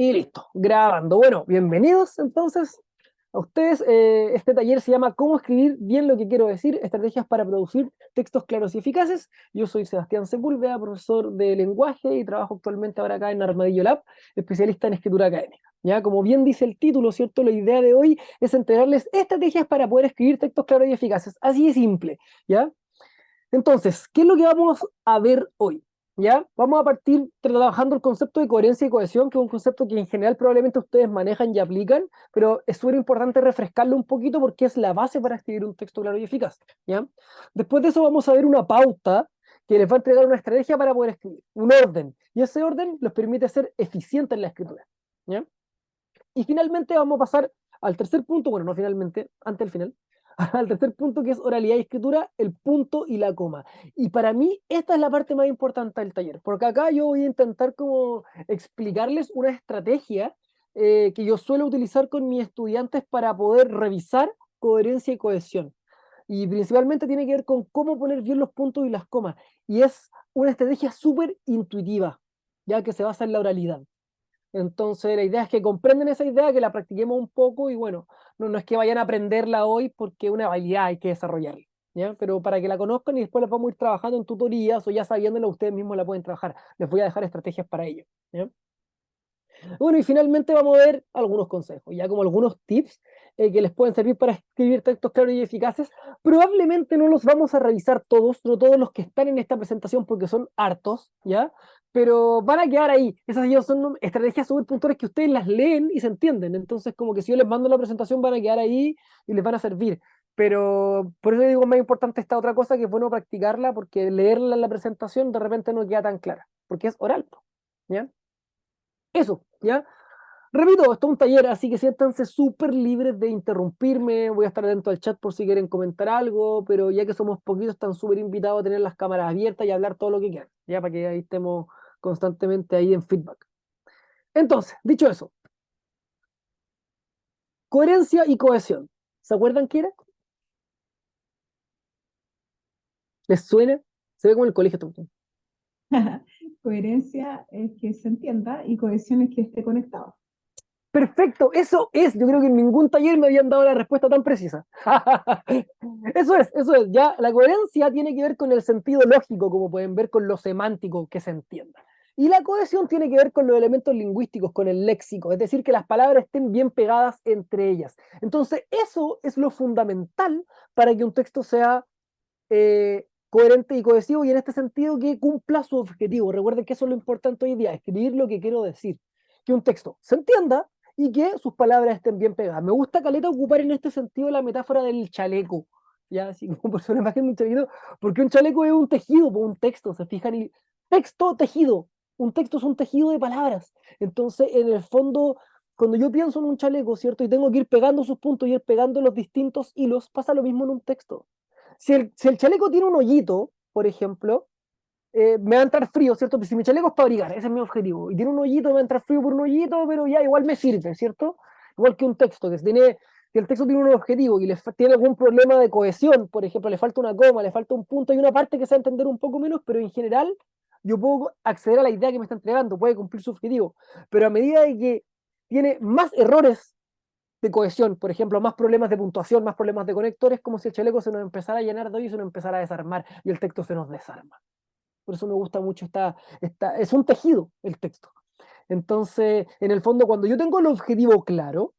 Y listo, grabando. Bueno, bienvenidos entonces a ustedes. Este taller se llama ¿Cómo escribir bien lo que quiero decir? Estrategias para producir textos claros y eficaces. Yo soy Sebastián Sepúlveda, profesor de lenguaje y trabajo actualmente ahora acá en Armadillo Lab, especialista en escritura académica. Ya, como bien dice el título, ¿cierto? La idea de hoy es entregarles estrategias para poder escribir textos claros y eficaces. Así de simple, ¿ya? Entonces, ¿qué es lo que vamos a ver hoy? ¿Ya? Vamos a partir trabajando el concepto de coherencia y cohesión, que es un concepto que en general probablemente ustedes manejan y aplican, pero es súper importante refrescarlo un poquito porque es la base para escribir un texto claro y eficaz. ¿Ya? Después de eso vamos a ver una pauta que les va a entregar una estrategia para poder escribir, un orden, y ese orden les permite ser eficientes en la escritura. ¿Ya? Y finalmente vamos a pasar al tercer punto, bueno, no finalmente, antes del final, al tercer punto que es oralidad y escritura, el punto y la coma. Y para mí esta es la parte más importante del taller, porque acá yo voy a intentar como explicarles una estrategia que yo suelo utilizar con mis estudiantes para poder revisar coherencia y cohesión. Y principalmente tiene que ver con cómo poner bien los puntos y las comas. Y es una estrategia súper intuitiva, ya que se basa en la oralidad. Entonces, la idea es que comprenden esa idea, que la practiquemos un poco y bueno, no es que vayan a aprenderla hoy porque es una habilidad hay que desarrollarla, ¿ya? Pero para que la conozcan y después la vamos a ir trabajando en tutorías o ya sabiéndola, ustedes mismos la pueden trabajar. Les voy a dejar estrategias para ello, ¿ya? Bueno, y finalmente vamos a ver algunos consejos, ya como algunos tips que les pueden servir para escribir textos claros y eficaces. Probablemente no los vamos a revisar todos, no todos los que están en esta presentación porque son hartos, ¿ya? Pero van a quedar ahí. Esas ya son estrategias súper puntuales que ustedes las leen y se entienden. Entonces, como que si yo les mando la presentación, van a quedar ahí y les van a servir. Pero por eso digo, más importante esta otra cosa, que es bueno practicarla, porque leerla en la presentación de repente no queda tan clara, porque es oral, ¿ya? Eso, ¿ya? Repito, esto es un taller, así que siéntanse súper libres de interrumpirme. Voy a estar atento al chat por si quieren comentar algo, pero ya que somos poquitos, están súper invitados a tener las cámaras abiertas y hablar todo lo que quieran, ya para que ahí estemos constantemente ahí en feedback. Entonces, dicho eso, coherencia y cohesión. ¿Se acuerdan qué era? ¿Les suena? Se ve como en el colegio tonto. Coherencia es que se entienda y cohesión es que esté conectado. Perfecto, eso es. Yo creo que en ningún taller me habían dado la respuesta tan precisa. Eso es. Ya la coherencia tiene que ver con el sentido lógico, como pueden ver, con lo semántico que se entienda. Y la cohesión tiene que ver con los elementos lingüísticos, con el léxico, es decir, que las palabras estén bien pegadas entre ellas. Entonces, eso es lo fundamental para que un texto sea coherente y cohesivo y en este sentido que cumpla su objetivo. Recuerden que eso es lo importante hoy día, escribir lo que quiero decir. Que un texto se entienda y que sus palabras estén bien pegadas. Me gusta, caleta, ocupar en este sentido la metáfora del chaleco, ya así como por una imagen de un chaleco, porque un chaleco es un tejido, pues un texto, se fijan, y texto, tejido, un texto es un tejido de palabras. Entonces, en el fondo, cuando yo pienso en un chaleco, ¿cierto? Y tengo que ir pegando sus puntos y ir pegando los distintos hilos, pasa lo mismo en un texto. Si el chaleco tiene un hoyito, por ejemplo, me va a entrar frío, ¿cierto? Pues si mi chaleco es para abrigar, ese es mi objetivo. Y tiene un hoyito, me va a entrar frío por un hoyito, pero ya igual me sirve, ¿cierto? Igual que un texto, que el texto tiene un objetivo y tiene algún problema de cohesión, por ejemplo, le falta una coma, le falta un punto, hay una parte que se va a entender un poco menos, pero en general yo puedo acceder a la idea que me está entregando, puede cumplir su objetivo. Pero a medida de que tiene más errores de cohesión, por ejemplo, más problemas de puntuación, más problemas de conectores, como si el chaleco se nos empezara a llenar de hoyo y se nos empezara a desarmar y el texto se nos desarma. Por eso me gusta mucho es un tejido el texto. Entonces, en el fondo, cuando yo tengo el objetivo claro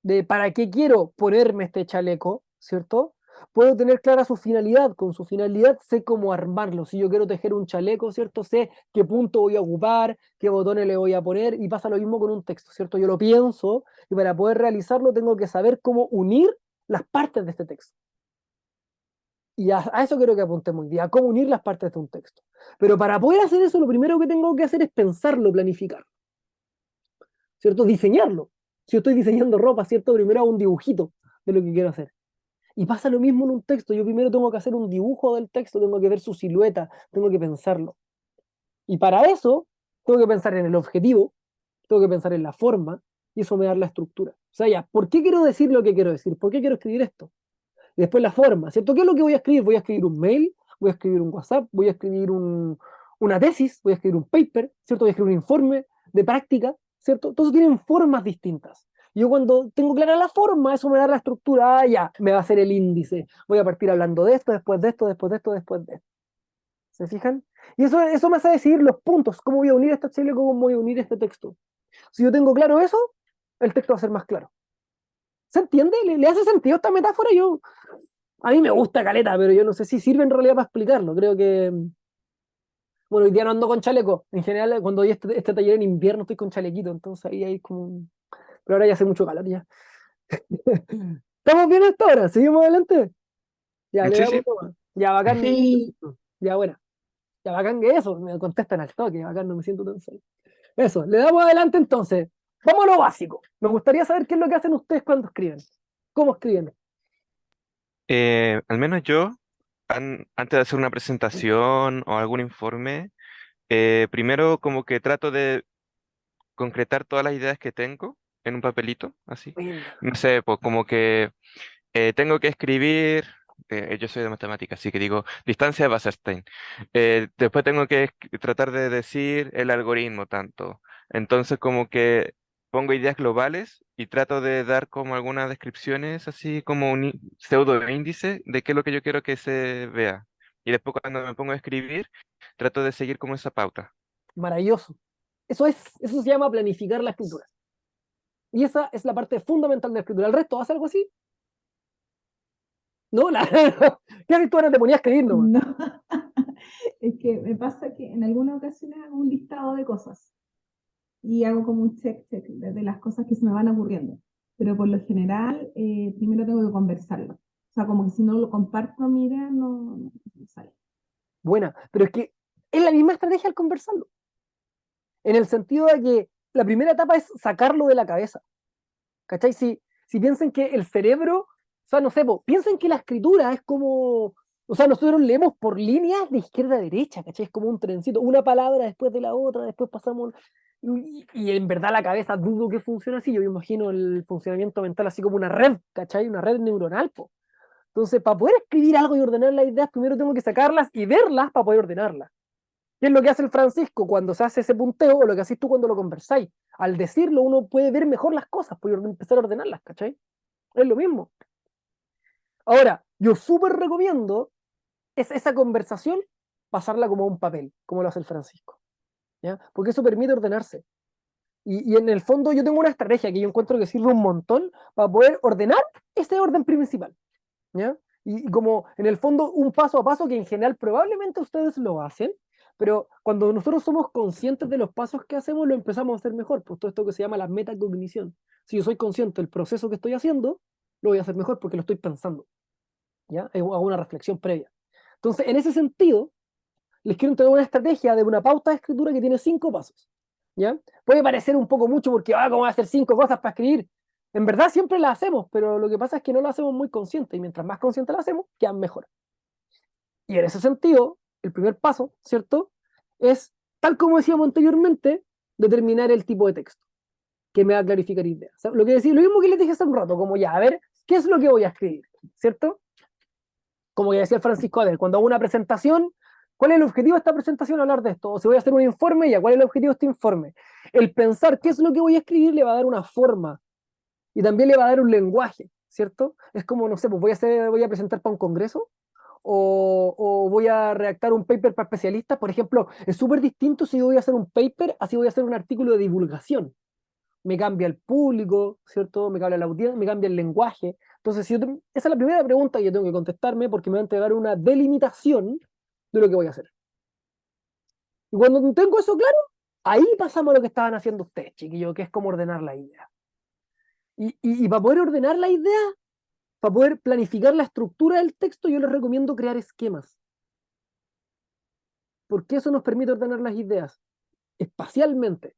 de para qué quiero ponerme este chaleco, ¿cierto? Puedo tener clara su finalidad. Con su finalidad sé cómo armarlo. Si yo quiero tejer un chaleco, ¿cierto? Sé qué punto voy a ocupar, qué botones le voy a poner, y pasa lo mismo con un texto, ¿cierto? Yo lo pienso y para poder realizarlo tengo que saber cómo unir las partes de este texto. Y a eso quiero que apuntemos hoy día, a cómo unir las partes de un texto. Pero para poder hacer eso, lo primero que tengo que hacer es pensarlo, planificar, ¿cierto? Diseñarlo. Si yo estoy diseñando ropa, ¿cierto? Primero hago un dibujito de lo que quiero hacer. Y pasa lo mismo en un texto. Yo primero tengo que hacer un dibujo del texto, tengo que ver su silueta, tengo que pensarlo. Y para eso, tengo que pensar en el objetivo, tengo que pensar en la forma, y eso me da la estructura. O sea, ya, ¿por qué quiero decir lo que quiero decir? ¿Por qué quiero escribir esto? Y después la forma, ¿cierto? ¿Qué es lo que voy a escribir? Voy a escribir un mail, voy a escribir un WhatsApp, una tesis, voy a escribir un paper, ¿cierto? Voy a escribir un informe de práctica. ¿cierto? Entonces tienen formas distintas. Yo cuando tengo clara la forma, eso me da la estructura, ya, me va a hacer el índice. Voy a partir hablando de esto, después de esto, después de esto, después de esto. ¿Se fijan? Y eso me hace decidir los puntos, cómo voy a unir esta chile, cómo voy a unir este texto. Si yo tengo claro eso, el texto va a ser más claro. ¿Se entiende? ¿Le hace sentido esta metáfora? A mí me gusta caleta, pero yo no sé si sirve en realidad para explicarlo. Creo que, bueno, hoy día no ando con chaleco. En general, cuando voy a este taller en invierno estoy con chalequito, entonces ahí hay como Pero ahora ya hace mucho calor ya. ¿Estamos bien hasta ahora? ¿Seguimos adelante? Ya, le Sí, damos sí. toma. Ya, bacán. Sí, Ya, bueno. Ya, bacán que eso. Me contestan al toque. Bacán, no me siento tan solo. Eso, le damos adelante entonces. Vamos a lo básico. Me gustaría saber qué es lo que hacen ustedes cuando escriben. ¿Cómo escriben? Al menos yo, antes de hacer una presentación o algún informe, primero como que trato de concretar todas las ideas que tengo en un papelito, así. Buena. No sé, pues como que tengo que escribir, yo soy de matemáticas, así que digo distancia de Wasserstein. Después tengo que tratar de decir el algoritmo tanto. Entonces como que pongo ideas globales y trato de dar como algunas descripciones, así como un pseudo índice de qué es lo que yo quiero que se vea. Y después cuando me pongo a escribir, trato de seguir como esa pauta. Maravilloso. Eso se llama planificar la escritura. Y esa es la parte fundamental de la escritura. ¿El resto hace algo así? No, ¿qué haces tú ahora? Te ponías a escribir nomás. no. Es que me pasa que en algunas ocasiones hago un listado de cosas y hago como un check de las cosas que se me van ocurriendo. Pero por lo general, primero tengo que conversarlo. O sea, como que si no lo comparto, mi idea no sale. Buena, pero es que es la misma estrategia al conversarlo. En el sentido de que la primera etapa es sacarlo de la cabeza. ¿Cachai? Si piensan que el cerebro, o sea, no sé, piensen que la escritura es como, o sea, nosotros leemos por líneas de izquierda a derecha, ¿cachai? Es como un trencito, una palabra después de la otra, después pasamos, y en verdad la cabeza dudo que funcione así, yo me imagino el funcionamiento mental así como una red, ¿cachai? Una red neuronal, po. Entonces, para poder escribir algo y ordenar las ideas, primero tengo que sacarlas y verlas para poder ordenarlas. ¿Qué es lo que hace el Francisco cuando se hace ese punteo o lo que haces tú cuando lo conversáis? Al decirlo uno puede ver mejor las cosas, puede empezar a ordenarlas, ¿cachai? Es lo mismo. Ahora, yo súper recomiendo esa conversación pasarla como a un papel, como lo hace el Francisco, ¿ya? Porque eso permite ordenarse. Y en el fondo yo tengo una estrategia que yo encuentro que sirve un montón para poder ordenar ese orden principal, ¿ya? Y como en el fondo un paso a paso que en general probablemente ustedes lo hacen, pero cuando nosotros somos conscientes de los pasos que hacemos, lo empezamos a hacer mejor. Pues todo esto que se llama la metacognición. Si yo soy consciente del proceso que estoy haciendo, lo voy a hacer mejor porque lo estoy pensando, ¿ya? Hago una reflexión previa. Entonces, en ese sentido, les quiero entregar una estrategia de una pauta de escritura que tiene 5 pasos, ¿ya? Puede parecer un poco mucho porque, ¿cómo voy a hacer 5 cosas para escribir? En verdad siempre las hacemos, pero lo que pasa es que no lo hacemos muy consciente y mientras más consciente lo hacemos, quedan mejor. Y en ese sentido, el primer paso, ¿cierto? Es, tal como decíamos anteriormente, determinar el tipo de texto que me va a clarificar ideas. O sea, lo mismo que les dije hace un rato, como ya, a ver, ¿qué es lo que voy a escribir? ¿Cierto? Como que decía el Francisco, a ver, cuando hago una presentación, ¿cuál es el objetivo de esta presentación? Hablar de esto. O si voy a hacer un informe, ya, ¿cuál es el objetivo de este informe? El pensar qué es lo que voy a escribir le va a dar una forma y también le va a dar un lenguaje, ¿cierto? Es como, no sé, pues voy a presentar para un congreso o voy a redactar un paper para especialistas. Por ejemplo, es súper distinto si voy a hacer un paper, así voy a hacer un artículo de divulgación. Me cambia el público, ¿cierto? Me cambia la audiencia, me cambia el lenguaje. Entonces, esa es la primera pregunta que yo tengo que contestarme porque me va a entregar una delimitación de lo que voy a hacer. Y cuando tengo eso claro, ahí pasamos a lo que estaban haciendo ustedes, chiquillos, que es cómo ordenar la idea. Y para poder ordenar la idea, para poder planificar la estructura del texto, yo les recomiendo crear esquemas, porque eso nos permite ordenar las ideas espacialmente,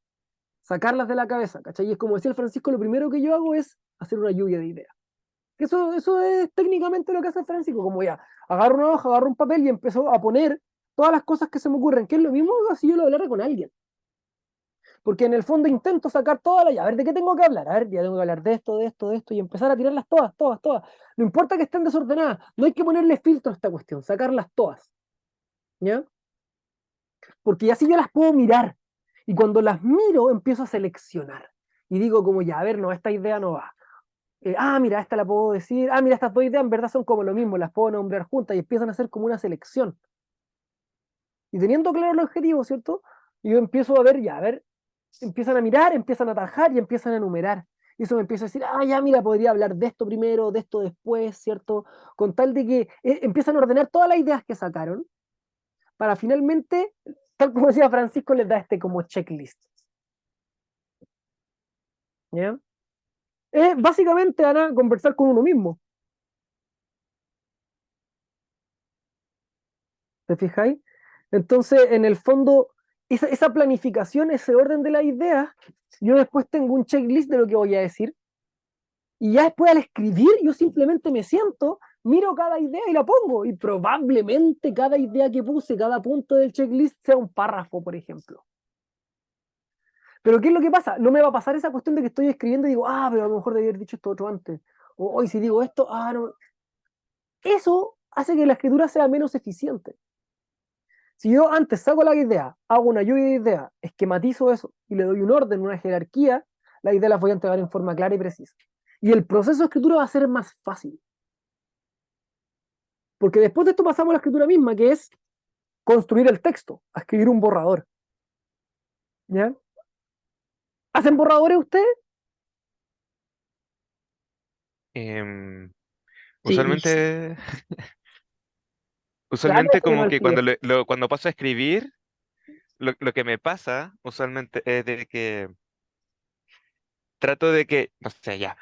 sacarlas de la cabeza, ¿cachai? Y es como decía el Francisco, lo primero que yo hago es hacer una lluvia de ideas. Eso es técnicamente lo que hace el Francisco, como ya, agarro una hoja, agarro un papel y empezó a poner todas las cosas que se me ocurren, que es lo mismo si yo lo hablara con alguien. Porque en el fondo intento sacar todas las, a ver, ¿de qué tengo que hablar? A ver, ya tengo que hablar de esto, de esto, de esto, y empezar a tirarlas todas, todas, todas. No importa que estén desordenadas, no hay que ponerle filtro a esta cuestión, sacarlas todas, ¿ya? Porque así yo las puedo mirar. Y cuando las miro, empiezo a seleccionar. Y digo como, ya, a ver, no, esta idea no va. Mira, esta la puedo decir. Mira, estas dos ideas en verdad son como lo mismo, las puedo nombrar juntas y empiezan a hacer como una selección. Y teniendo claro el objetivo, ¿cierto? Yo empiezo a ver, ya, a ver, empiezan a mirar, empiezan a atajar y empiezan a enumerar. Y eso me empieza a decir, ya, mira, podría hablar de esto primero, de esto después, ¿cierto? Con tal de que empiezan a ordenar todas las ideas que sacaron para finalmente, tal como decía Francisco, les da este como checklist. ¿Ya? Básicamente van a conversar con uno mismo. ¿Te fijáis? Entonces, en el fondo, esa planificación, ese orden de las ideas, yo después tengo un checklist de lo que voy a decir. Y ya después al escribir, yo simplemente me siento, miro cada idea y la pongo. Y probablemente cada idea que puse, cada punto del checklist sea un párrafo, por ejemplo. Pero ¿qué es lo que pasa? No me va a pasar esa cuestión de que estoy escribiendo y digo, pero a lo mejor debía haber dicho esto otro antes. O hoy si digo esto, no. Eso hace que la escritura sea menos eficiente. Si yo antes saco la idea, hago una lluvia de ideas, esquematizo eso y le doy un orden, una jerarquía, las ideas las voy a entregar en forma clara y precisa. Y el proceso de escritura va a ser más fácil. Porque después de esto pasamos a la escritura misma, que es construir el texto, a escribir un borrador. ¿Ya? ¿Hacen borradores ustedes? Em, Sí, sí. usualmente, Claro, usualmente que no como al que cuando, pie. cuando paso a escribir, lo que me pasa usualmente es de que trato de que, no sé, ya,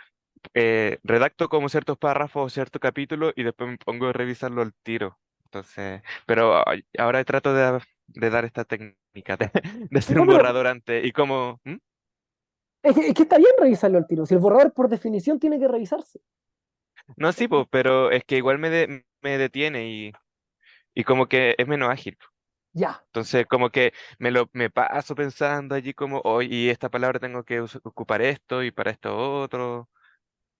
redacto como ciertos párrafos o cierto capítulo y después me pongo a revisarlo al tiro. Entonces, pero ahora trato de dar esta técnica de hacer No, un pero borrador antes y como, ¿mm? es que está bien revisarlo al tiro. Si el borrador por definición tiene que revisarse. No, sí, pues, pero es que igual me detiene y como que es menos ágil. Ya. Entonces, como que me paso pensando allí como, hoy y esta palabra tengo que ocupar esto y para esto otro.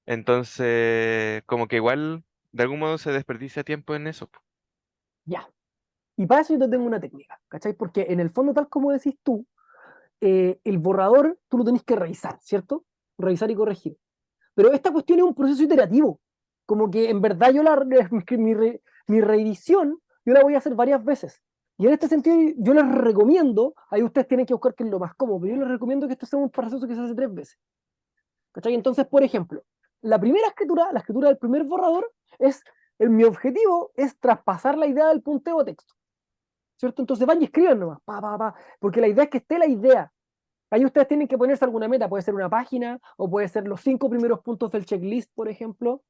Entonces, como que igual de algún modo se desperdicia tiempo en eso, po. Ya. Y para eso yo te tengo una técnica, ¿cachai? Porque en el fondo, tal como decís tú, el borrador tú lo tenés que revisar, ¿cierto? Revisar y corregir. Pero esta cuestión es un proceso iterativo. Como que en verdad que mi revisión yo la voy a hacer varias veces. Y en este sentido yo les recomiendo, ahí ustedes tienen que buscar qué es lo más cómodo, pero yo les recomiendo que esto sea un proceso que se hace 3 veces. ¿Cachai? Entonces, por ejemplo, la primera escritura, la escritura del primer borrador, mi objetivo es traspasar la idea del punteo a texto. ¿Cierto? Entonces van y escriben nomás, porque la idea es que esté la idea. Ahí ustedes tienen que ponerse alguna meta, puede ser una página, o puede ser los 5 primeros puntos del checklist, por ejemplo,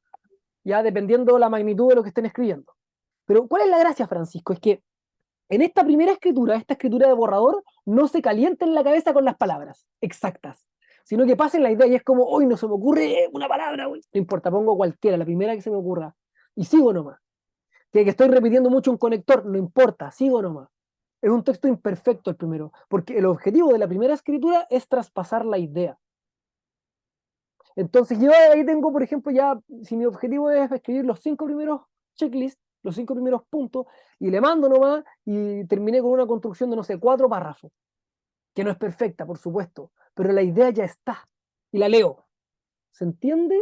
ya dependiendo de la magnitud de lo que estén escribiendo. Pero ¿cuál es la gracia, Francisco? Es que en esta primera escritura, esta escritura de borrador, no se calienten la cabeza con las palabras exactas, sino que pasen la idea y es como, hoy no se me ocurre una palabra, no importa, pongo cualquiera, la primera que se me ocurra, y sigo nomás. Que estoy repitiendo mucho un conector, no importa, sigo nomás. Es un texto imperfecto el primero, porque el objetivo de la primera escritura es traspasar la idea. Entonces yo ahí tengo, por ejemplo, ya, si mi objetivo es escribir los 5 primeros checklists, los 5 primeros puntos, y le mando nomás, y terminé con una construcción de, no sé, 4 párrafos, que no es perfecta, por supuesto, pero la idea ya está, y la leo. ¿Se entiende?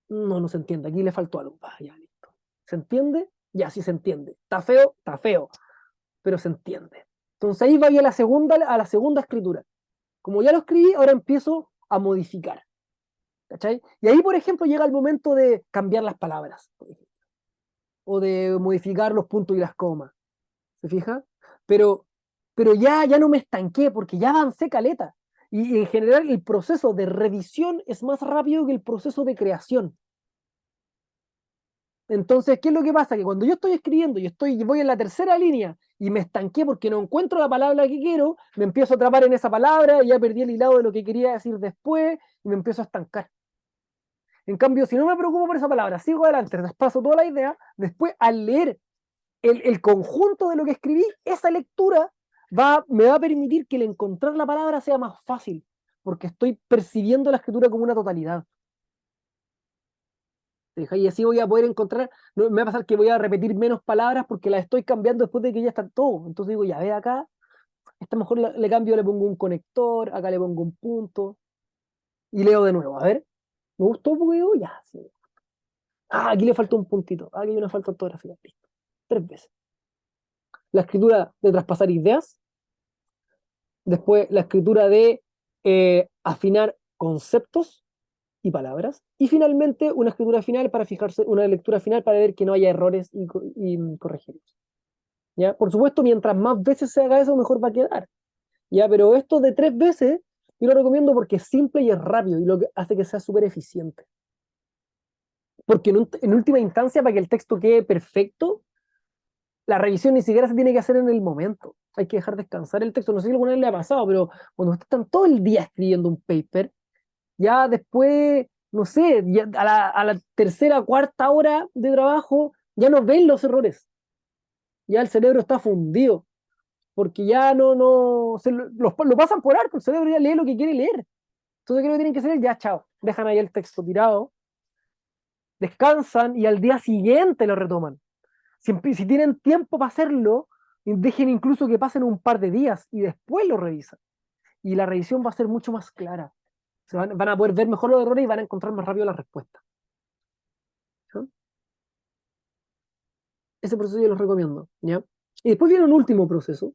No, no se entiende, aquí le faltó algo. Ya, listo. ¿Se entiende? Ya, sí se entiende. Está feo, pero se entiende. Entonces ahí voy a la segunda escritura. Como ya lo escribí, ahora empiezo a modificar. ¿Cachai? Y ahí, por ejemplo, llega el momento de cambiar las palabras, por ejemplo, o de modificar los puntos y las comas. ¿Se fija? Pero, pero ya no me estanqué porque ya avancé caleta. Y en general el proceso de revisión es más rápido que el proceso de creación. Entonces, ¿qué es lo que pasa? Que cuando yo estoy escribiendo y voy en la tercera línea y me estanqué porque no encuentro la palabra que quiero, me empiezo a atrapar en esa palabra y ya perdí el hilado de lo que quería decir después y me empiezo a estancar. En cambio, si no me preocupo por esa palabra, sigo adelante, traspaso toda la idea, después al leer el conjunto de lo que escribí, esa lectura me va a permitir que el encontrar la palabra sea más fácil, porque estoy percibiendo la escritura como una totalidad. Y así voy a poder encontrar, no, me va a pasar que voy a repetir menos palabras porque las estoy cambiando después de que ya están todo. Entonces digo, ya ve acá, Esta mejor le cambio, le pongo un conector, acá le pongo un punto, y leo de nuevo, a ver. ¿Me gustó porque digo, ya, sí. Ah, aquí le falta un puntito, aquí hay una falta ortográfica, listo. 3 veces. La escritura de traspasar ideas, después la escritura de afinar conceptos y palabras, y finalmente una escritura final para fijarse, una lectura final para ver que no haya errores y corregirlos. ¿Ya? Por supuesto, mientras más veces se haga eso, mejor va a quedar. ¿Ya? Pero esto de 3 veces, yo lo recomiendo porque es simple y es rápido, y lo que hace que sea súper eficiente. Porque en última instancia, para que el texto quede perfecto, la revisión ni siquiera se tiene que hacer en el momento. Hay que dejar descansar el texto. No sé si alguna vez le ha pasado, pero cuando ustedes están todo el día escribiendo un paper, ya después, no sé, ya a la tercera, cuarta hora de trabajo, ya no ven los errores. Ya el cerebro está fundido, porque ya lo pasan por alto, el cerebro ya lee lo que quiere leer. Entonces, ¿qué es lo que tienen que hacer? Ya, chao, dejan ahí el texto tirado, descansan y al día siguiente lo retoman. Si tienen tiempo para hacerlo, dejen incluso que pasen un par de días y después lo revisan. Y la revisión va a ser mucho más clara. Van a poder ver mejor los errores y van a encontrar más rápido la respuesta. ¿Sí? Ese proceso yo los recomiendo, ¿ya? Y después viene un último proceso.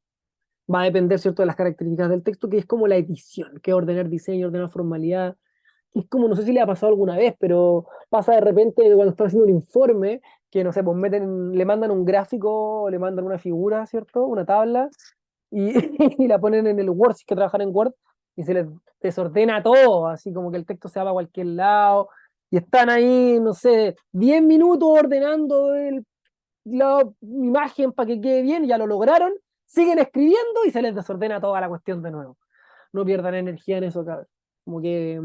Va a depender, ¿cierto?, de las características del texto, que es como la edición, que es ordenar diseño, ordenar formalidad. Es como, no sé si le ha pasado alguna vez, pero pasa de repente cuando están haciendo un informe, que no sé, pues le mandan un gráfico, le mandan una figura, ¿cierto? Una tabla, y, y la ponen en el Word, si es que trabajan en Word, y se les desordena todo, así como que el texto se va a cualquier lado, y están ahí, no sé, 10 minutos ordenando la imagen para que quede bien, ya lo lograron, siguen escribiendo y se les desordena toda la cuestión de nuevo. No pierdan energía en eso, cabrón. Como que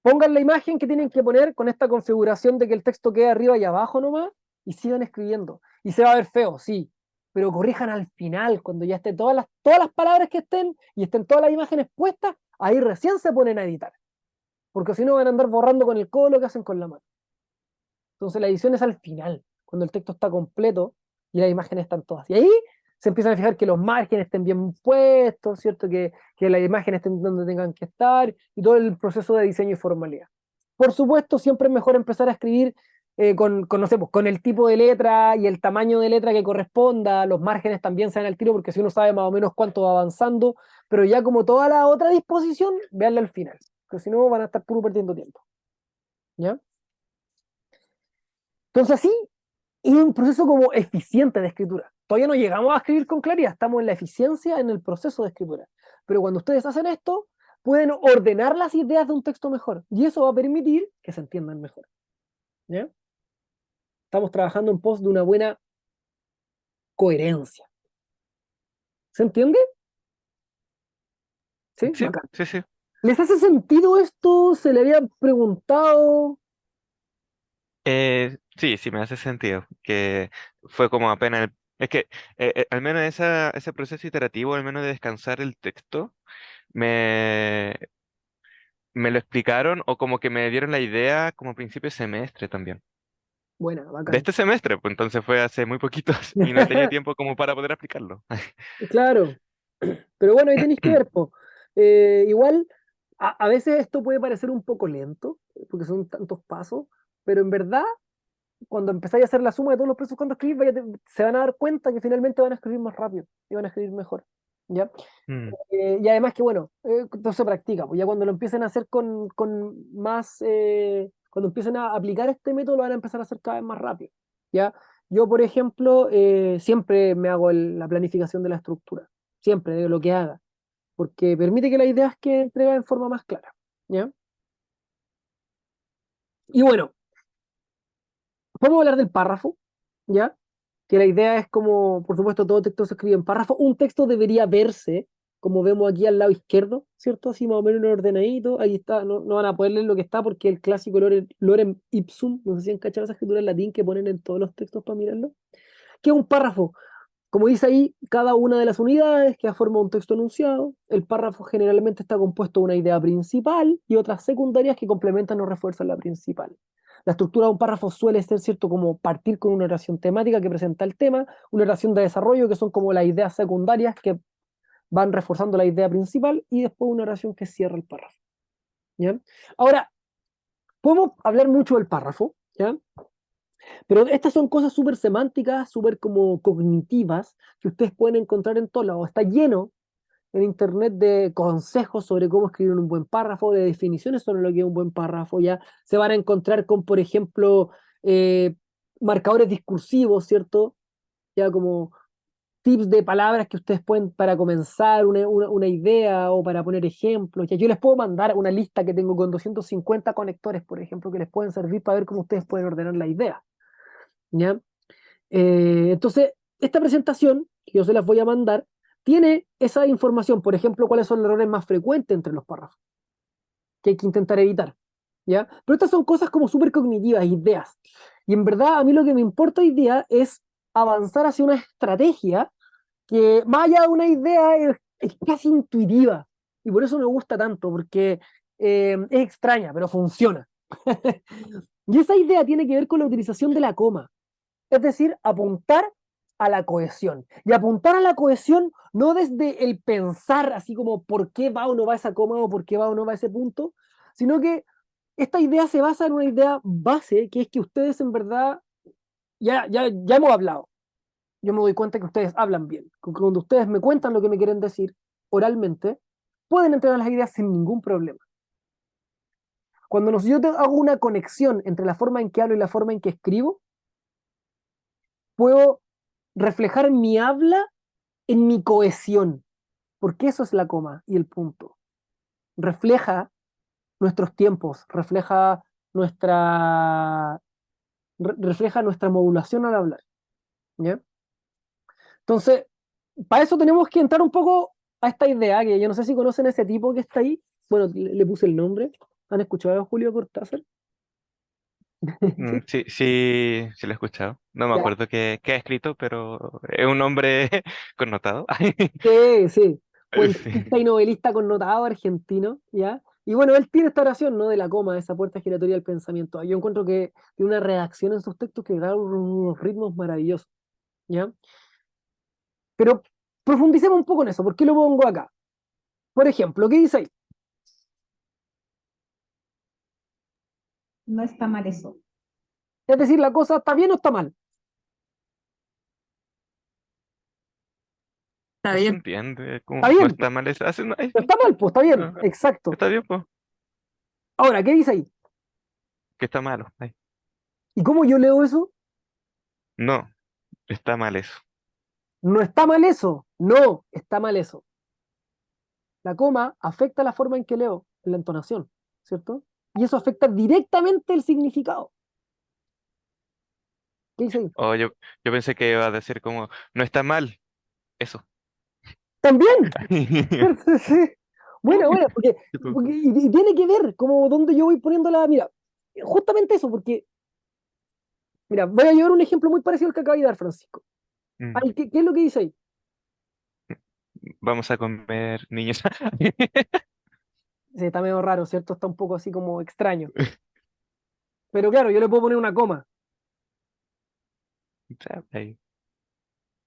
pongan la imagen que tienen que poner con esta configuración de que el texto quede arriba y abajo nomás y sigan escribiendo. Y se va a ver feo, sí, pero corrijan al final, cuando ya estén todas las palabras que estén y estén todas las imágenes puestas, ahí recién se ponen a editar. Porque si no van a andar borrando con el codo lo que hacen con la mano. Entonces la edición es al final, cuando el texto está completo y las imágenes están todas. Y ahí se empiezan a fijar que los márgenes estén bien puestos, ¿cierto? Que las imágenes estén donde tengan que estar y todo el proceso de diseño y formalidad. Por supuesto, siempre es mejor empezar a escribir no sé, pues, con el tipo de letra y el tamaño de letra que corresponda, los márgenes también se dan al tiro porque si uno sabe más o menos cuánto va avanzando, pero ya como toda la otra disposición, véanla al final, porque si no van a estar puro perdiendo tiempo. ¿Ya? Entonces así es un proceso como eficiente de escritura. Todavía no llegamos a escribir con claridad, estamos en la eficiencia en el proceso de escritura. Pero cuando ustedes hacen esto, pueden ordenar las ideas de un texto mejor. Y eso va a permitir que se entiendan mejor. ¿Ya? Estamos trabajando en pos de una buena coherencia. ¿Se entiende? ¿Sí? Sí, Bacán. sí, sí. ¿Les hace sentido esto? ¿Se le había preguntado? Sí, sí, me hace sentido. Que fue como apenas. Es que al menos ese proceso iterativo, al menos de descansar el texto, me, me lo explicaron o como que me dieron la idea como a principio de semestre también. Buena, De bacán. este semestre, pues entonces fue hace muy poquitos y no tenía tiempo como para poder aplicarlo. Claro, pero bueno, ahí tenéis que ver, po. Igual, a veces esto puede parecer un poco lento, porque son tantos pasos, pero en verdad, cuando empezáis a hacer la suma de todos los procesos cuando escribís, se van a dar cuenta que finalmente van a escribir más rápido y van a escribir mejor. ¿Ya? Mm, Y además que, bueno, entonces se practica, pues ya cuando lo empiecen a hacer con más, cuando empiecen a aplicar este método, lo van a empezar a hacer cada vez más rápido. ¿Ya? Yo, por ejemplo, siempre me hago la planificación de la estructura, siempre de lo que haga, porque permite que las ideas que entrega en forma más clara. ¿Ya? Y bueno, vamos a hablar del párrafo, ¿ya? Que la idea es como, por supuesto, todo texto se escribe en párrafo. Un texto debería verse, como vemos aquí al lado izquierdo, ¿cierto? Así más o menos ordenadito. Ahí está, no van a poder leer lo que está porque el clásico lorem ipsum, no sé si han cachado esa escritura en latín que ponen en todos los textos para mirarlo. Que es un párrafo? Como dice ahí, cada una de las unidades que forma un texto enunciado. El párrafo generalmente está compuesto de una idea principal y otras secundarias que complementan o refuerzan la principal. La estructura de un párrafo suele ser, ¿cierto?, como partir con una oración temática que presenta el tema, una oración de desarrollo que son como las ideas secundarias que van reforzando la idea principal y después una oración que cierra el párrafo. ¿Ya? Ahora, podemos hablar mucho del párrafo, ¿ya? Pero estas son cosas súper semánticas, súper como cognitivas, que ustedes pueden encontrar en todos lados. Está lleno en internet de consejos sobre cómo escribir un buen párrafo, de definiciones sobre lo que es un buen párrafo, ya se van a encontrar con, por ejemplo, eh, marcadores discursivos, ¿cierto? Ya como tips de palabras que ustedes pueden para comenzar una idea o para poner ejemplos. Ya yo les puedo mandar una lista que tengo con 250 conectores, por ejemplo, que les pueden servir para ver cómo ustedes pueden ordenar la idea, ¿ya? Entonces, esta presentación, que yo se las voy a mandar, tiene esa información, por ejemplo, cuáles son los errores más frecuentes entre los párrafos, que hay que intentar evitar, ¿ya? Pero estas son cosas como súper cognitivas, ideas. Y en verdad, a mí lo que me importa hoy día es avanzar hacia una estrategia que, más allá de una idea, es casi intuitiva. Y por eso me gusta tanto, porque es extraña, pero funciona. Y esa idea tiene que ver con la utilización de la coma. Es decir, apuntar a la cohesión. Y apuntar a la cohesión no desde el pensar así como por qué va o no va esa coma o por qué va o no va ese punto, sino que esta idea se basa en una idea base, que es que ustedes en verdad, ya hemos hablado, yo me doy cuenta que ustedes hablan bien. Cuando ustedes me cuentan lo que me quieren decir oralmente, pueden entregar las ideas sin ningún problema. Cuando yo hago una conexión entre la forma en que hablo y la forma en que escribo, puedo reflejar mi habla en mi cohesión, porque eso es la coma y el punto. Refleja nuestros tiempos, refleja nuestra modulación al hablar, ¿ya? Entonces, para eso tenemos que entrar un poco a esta idea, que yo no sé si conocen a ese tipo que está ahí. Bueno, le puse el nombre. ¿Han escuchado a Julio Cortázar? ¿Sí? Sí, sí, sí lo he escuchado. No me Ya. acuerdo qué ha escrito, pero es un hombre connotado. Sí, sí. Sí. Cuentista y novelista connotado argentino, ¿ya? Y bueno, él tiene esta oración, ¿no? De la coma, esa puerta giratoria del pensamiento. Yo encuentro que tiene una redacción en sus textos que da unos ritmos maravillosos, ¿ya? Pero profundicemos un poco en eso. ¿Por qué lo pongo acá? Por ejemplo, ¿qué dice ahí? No está mal eso. Es decir, ¿la cosa está bien o está mal? Está No se bien. entiende, Está no bien. está mal eso. No está mal, pues está bien. No, Exacto. está bien, pues. Ahora, ¿qué dice ahí? Que está malo. Ay. ¿Y cómo yo leo eso? No, está mal eso. No está mal eso. No, está mal eso. La coma afecta la forma en que leo, en la entonación, ¿cierto? Y eso afecta directamente el significado. ¿Qué dice ahí? O yo pensé que iba a decir como, no está mal eso. También. Sí. Bueno, bueno, Tipo, y tiene que ver como donde yo voy poniendo la. Mira, justamente eso, porque, mira, voy a llevar un ejemplo muy parecido al que acaba de dar Francisco. mm, ¿Qué es lo que dice ahí? vamos a comer niños. Sí, está medio raro, ¿cierto? Está un poco así como extraño. Pero claro, yo le puedo poner una coma. Ahí.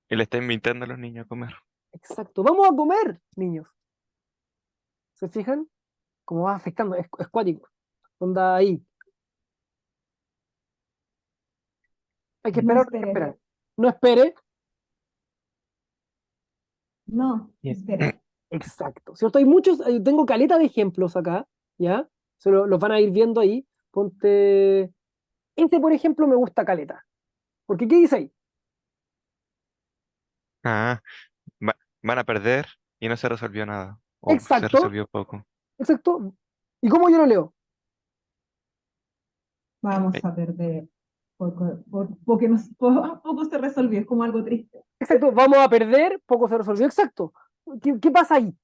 Y le está invitando a los niños a comer. Exacto. Vamos a comer, niños. ¿Se fijan? Cómo va afectando, es cuático. Onda ahí. Hay que No esperar, hay que esperes. esperar. No espere. No, Bien. espera. Exacto. ¿Cierto? Hay muchos, tengo caleta de ejemplos acá, ¿ya? Los van a ir viendo ahí. Ponte. Ese, por ejemplo, me gusta caleta. Porque ¿qué dice ahí? Ah, van a perder y no se resolvió nada. O se Exacto, resolvió poco. exacto. ¿Y cómo yo lo leo? Vamos Eh, a perder. Porque poco se resolvió, es como algo triste. Exacto, vamos a perder, poco se resolvió. Exacto. ¿Qué pasa ahí?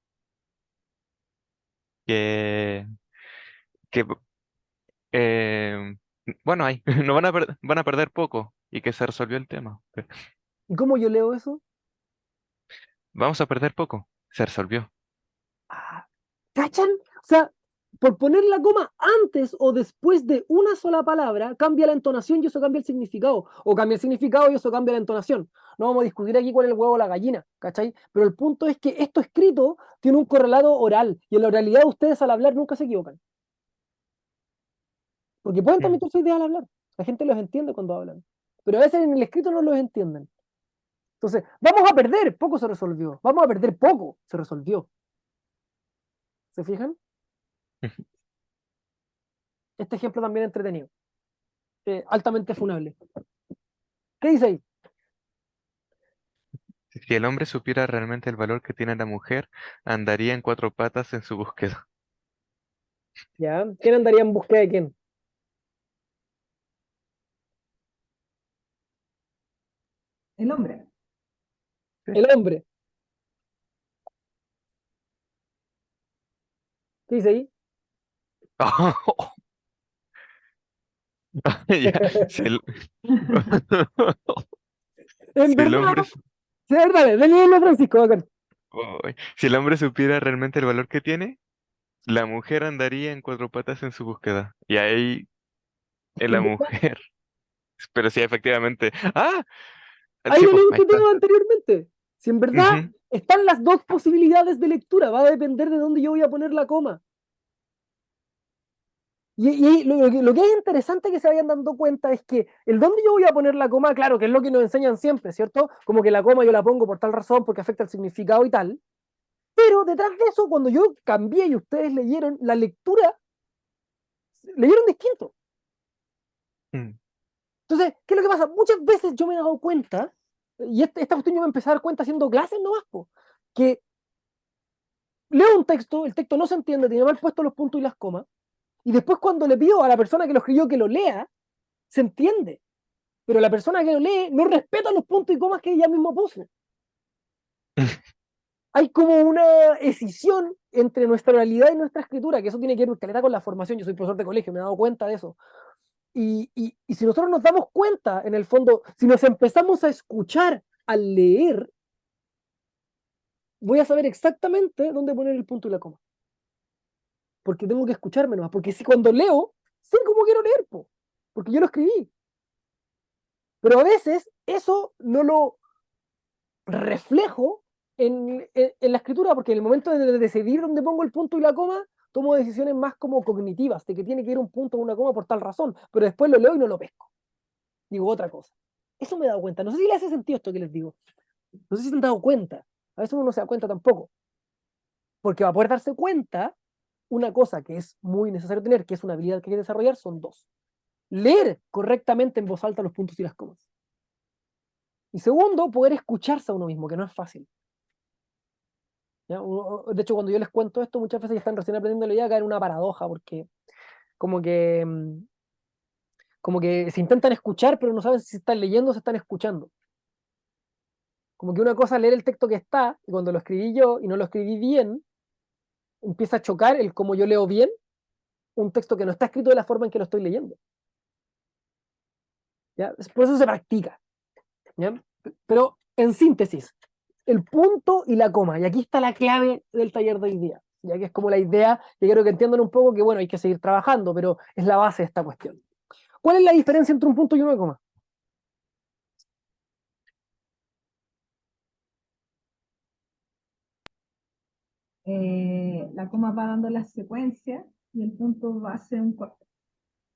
Que, que eh, bueno, ahí, no van a perder poco y que se resolvió el tema. ¿Y cómo yo leo eso? Vamos a perder poco. Se resolvió. Ah, ¿cachan? O sea, por poner la coma antes o después de una sola palabra, cambia la entonación y eso cambia el significado. O cambia el significado y eso cambia la entonación. No vamos a discutir aquí cuál es el huevo o la gallina, ¿cachai? Pero el punto es que esto escrito tiene un correlato oral y en la oralidad ustedes al hablar nunca se equivocan. Porque pueden Mm. transmitir sus ideas al hablar. La gente los entiende cuando hablan. Pero a veces en el escrito no los entienden. Entonces, vamos a perder, poco se resolvió. Vamos a perder poco, se resolvió. ¿Se fijan? Este ejemplo también entretenido. Altamente funable. ¿Qué dice ahí? Si el hombre supiera realmente el valor que tiene la mujer, andaría en cuatro patas en su búsqueda. ¿Ya? ¿Quién andaría en búsqueda de quién? El hombre. El hombre. ¿Qué dice ahí? Ya, si el, En si el verdad, hombre, sí, a ver, dale, dale, Francisco, bacán. si el hombre supiera realmente el valor que tiene, la mujer andaría en cuatro patas en su búsqueda. Y ahí Es en que la en verdad, mujer. Pero sí, efectivamente. ¡Ah! ahí Sí, lo pues, mismo ahí que te está. digo anteriormente. Si en verdad Ujú. están las dos posibilidades de lectura, va a depender de dónde yo voy a poner la coma. Y lo que es interesante que se vayan dando cuenta es que el dónde yo voy a poner la coma, claro, que es lo que nos enseñan siempre, ¿cierto? Como que la coma yo la pongo por tal razón, porque afecta el significado y tal. Pero detrás de eso, cuando yo cambié y ustedes leyeron, la lectura, leyeron distinto. Mm. Entonces, ¿qué es lo que pasa? Muchas veces yo me he dado cuenta, y esta cuestión yo me empecé a dar cuenta haciendo clases nomás, po, que leo un texto, el texto no se entiende, tiene mal puesto los puntos y las comas, y después cuando le pido a la persona que lo escribió que lo lea, se entiende. Pero la persona que lo lee no respeta los puntos y comas que ella misma puso. Hay como una escisión entre nuestra oralidad y nuestra escritura, que eso tiene que ver caleta con la formación. Yo soy profesor de colegio, me he dado cuenta de eso. Y si nosotros nos damos cuenta, en el fondo, si nos empezamos a escuchar al leer, voy a saber exactamente dónde poner el punto y la coma. Porque tengo que escucharme nomás. Porque si cuando leo, sé cómo quiero leer, po, porque yo lo escribí. Pero a veces eso no lo reflejo en la escritura, porque en el momento de decidir dónde pongo el punto y la coma, tomo decisiones más como cognitivas, de que tiene que ir un punto o una coma por tal razón, pero después lo leo y no lo pesco. Digo otra cosa. Eso me he dado cuenta. No sé si le hace sentido esto que les digo. No sé si se han dado cuenta. A veces uno no se da cuenta tampoco. Porque va a poder darse cuenta, una cosa que es muy necesario tener, que es una habilidad que hay que desarrollar, son dos. Leer correctamente en voz alta los puntos y las comas. Y segundo, poder escucharse a uno mismo, que no es fácil. ¿Ya? De hecho, cuando yo les cuento esto, muchas veces ya están recién aprendiendo ya caer en una paradoja, porque como que, como que se intentan escuchar, pero no saben si se están leyendo o se están escuchando. Como que una cosa es leer el texto que está, y cuando lo escribí yo y no lo escribí bien, empieza a chocar el cómo yo leo bien un texto que no está escrito de la forma en que lo estoy leyendo. ¿Ya? Por eso se practica. ¿Ya? Pero en síntesis, el punto y la coma. Y aquí está la clave del taller de hoy día. Ya que es como la idea, que quiero que entiendan un poco que, bueno, hay que seguir trabajando, pero es la base de esta cuestión. ¿Cuál es la diferencia entre un punto y una coma? La coma va dando la secuencia y el punto va a ser un corte.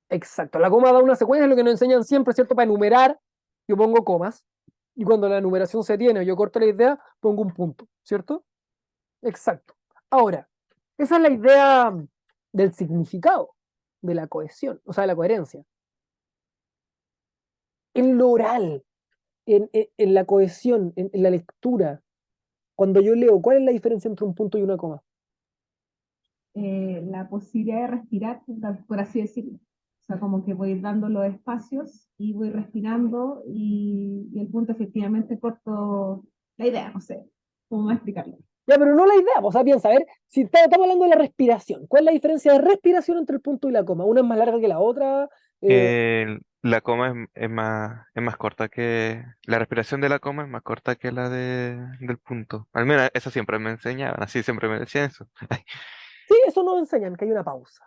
Exacto. La coma da una secuencia, es lo que nos enseñan siempre, ¿cierto? Para enumerar, yo pongo comas. Y cuando la enumeración se tiene o yo corto la idea, pongo un punto, ¿cierto? Exacto. Ahora, esa es la idea del significado, de la cohesión, o sea, de la coherencia. En lo oral, en la cohesión, en la lectura, cuando yo leo, ¿cuál es la diferencia entre un punto y una coma? La posibilidad de respirar, por así decirlo. O sea, como que voy dando los espacios y voy respirando y el punto efectivamente corto la idea, no sé, cómo más explicarlo. Ya, pero no la idea, o sea, piensa, a ver, si estamos hablando de la respiración, ¿cuál es la diferencia de respiración entre el punto y la coma? ¿Una es más larga que la otra? La coma es más corta que... La respiración de la coma es más corta que la del punto. Al menos eso siempre me enseñaban, así siempre me decían eso. Sí, eso nos enseñan, que hay una pausa.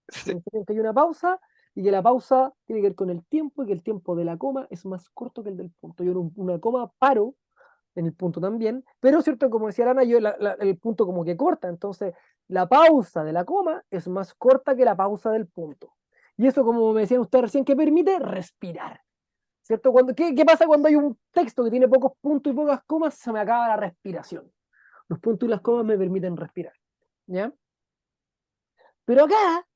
Sí. Nos enseñan que hay una pausa y que la pausa tiene que ver con el tiempo y que el tiempo de la coma es más corto que el del punto. Yo en una coma paro en el punto también, pero cierto, como decía Lana, yo el punto como que corta, entonces la pausa de la coma es más corta que la pausa del punto. Y eso, como me decían ustedes recién, que permite respirar. ¿Cierto? ¿Qué pasa cuando hay un texto que tiene pocos puntos y pocas comas? Se me acaba la respiración. Los puntos y las comas me permiten respirar. ¿Ya? Pero acá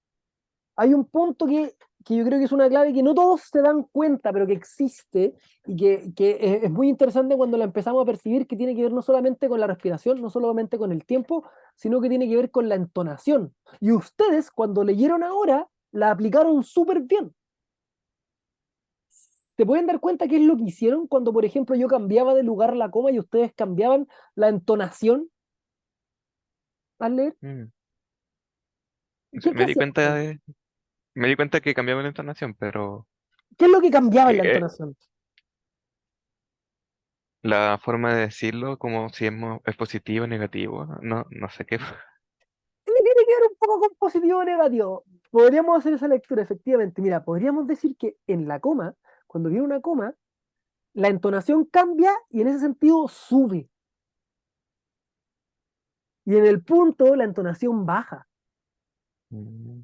hay un punto que yo creo que es una clave que no todos se dan cuenta, pero que existe y que es muy interesante cuando la empezamos a percibir, que tiene que ver no solamente con la respiración, no solamente con el tiempo, sino que tiene que ver con la entonación. Y ustedes, cuando leyeron ahora, la aplicaron súper bien. ¿Se pueden dar cuenta qué es lo que hicieron cuando, por ejemplo, yo cambiaba de lugar la coma y ustedes cambiaban la entonación al leer? Mm. ¿Qué, Me qué di hacían cuenta ustedes? me di cuenta que cambiaba la entonación, pero ¿Qué es lo que cambiaba en la que entonación? la forma de decirlo, como si es positivo o negativo, no sé qué. Sí, tiene que ver un poco con positivo o negativo. Podríamos hacer esa lectura, efectivamente. Mira, podríamos decir que en la coma, cuando viene una coma, la entonación cambia y en ese sentido sube. Y en el punto, la entonación baja. Mm.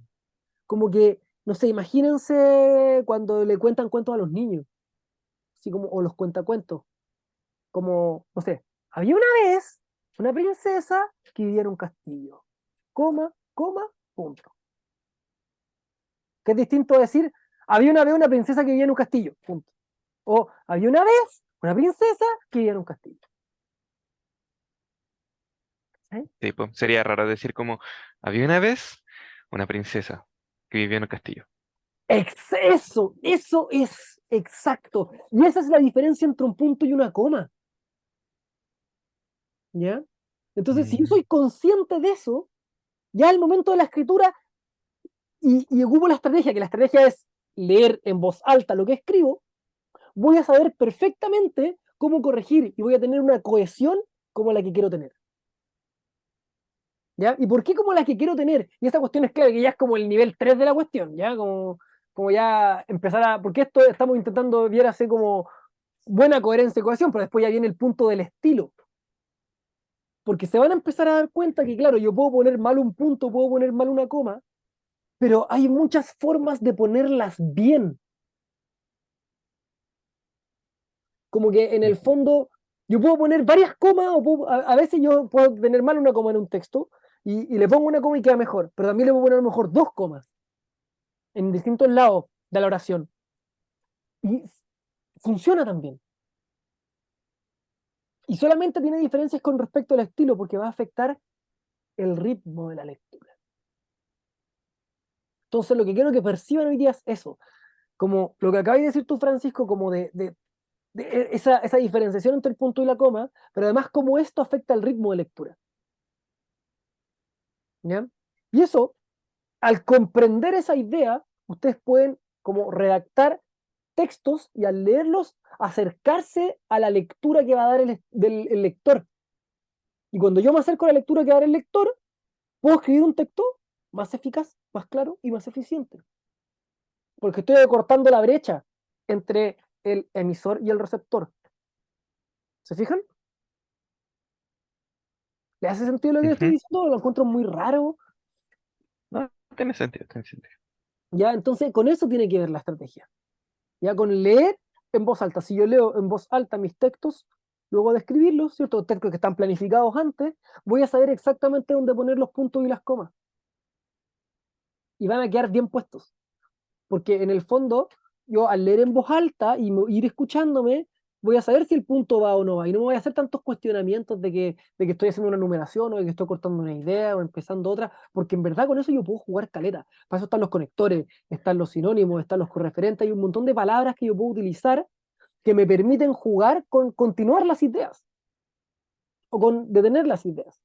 Como que, no sé, imagínense cuando le cuentan cuentos a los niños, así como, o los cuentacuentos, como, no sé, había una vez una princesa que vivía en un castillo, coma, coma, punto. Que es distinto a decir, había una vez una princesa que vivía en un castillo, punto. O había una vez una princesa que vivía en un castillo. ¿Sí? Sí, pues, sería raro decir como, había una vez una princesa que vivía en un castillo. Eso es exacto. Y esa es la diferencia entre un punto y una coma. ¿Ya? Entonces, si yo Mm. soy consciente de eso, ya al momento de la escritura y ocupo la estrategia, que la estrategia es leer en voz alta lo que escribo, voy a saber perfectamente cómo corregir y voy a tener una cohesión como la que quiero tener. ¿Ya? ¿Y por qué como la que quiero tener? Y esa cuestión es clave, que ya es como el nivel 3 de la cuestión, ¿ya? Como ya empezar a... Porque esto estamos intentando ver así como buena coherencia y cohesión, pero después ya viene el punto del estilo. Porque se van a empezar a dar cuenta que, claro, yo puedo poner mal un punto, puedo poner mal una coma, pero hay muchas formas de ponerlas bien. Como que en el fondo yo puedo poner varias comas, a veces yo puedo tener mal una coma en un texto y le pongo una coma y queda mejor, pero también le puedo poner a lo mejor dos comas en distintos lados de la oración. Y funciona también. Y solamente tiene diferencias con respecto al estilo porque va a afectar el ritmo de la lectura. Entonces lo que quiero que perciban hoy día es eso, como lo que acabas de decir tú, Francisco, como de esa diferenciación entre el punto y la coma, pero además cómo esto afecta el ritmo de lectura. ¿Ya? Y eso, al comprender esa idea, ustedes pueden como redactar textos y al leerlos acercarse a la lectura que va a dar el lector. Y cuando yo me acerco a la lectura que va a dar el lector, puedo escribir un texto más eficaz, más claro y más eficiente. Porque estoy acortando la brecha entre el emisor y el receptor. ¿Se fijan? ¿Le hace sentido lo que estoy Ujú. diciendo? Lo encuentro muy raro. No, tiene sentido, tiene sentido. Ya, entonces con eso tiene que ver la estrategia. Ya con leer en voz alta. Si yo leo en voz alta mis textos, luego de escribirlos, ¿cierto? Textos que están planificados antes, voy a saber exactamente dónde poner los puntos y las comas. Y van a quedar bien puestos. Porque en el fondo, yo al leer en voz alta y ir escuchándome, voy a saber si el punto va o no va. Y no me voy a hacer tantos cuestionamientos de que estoy haciendo una numeración o de que estoy cortando una idea o empezando otra, porque en verdad con eso yo puedo jugar caleta. Para eso están los conectores, están los sinónimos, están los correferentes, hay un montón de palabras que yo puedo utilizar que me permiten jugar con continuar las ideas o con detener las ideas.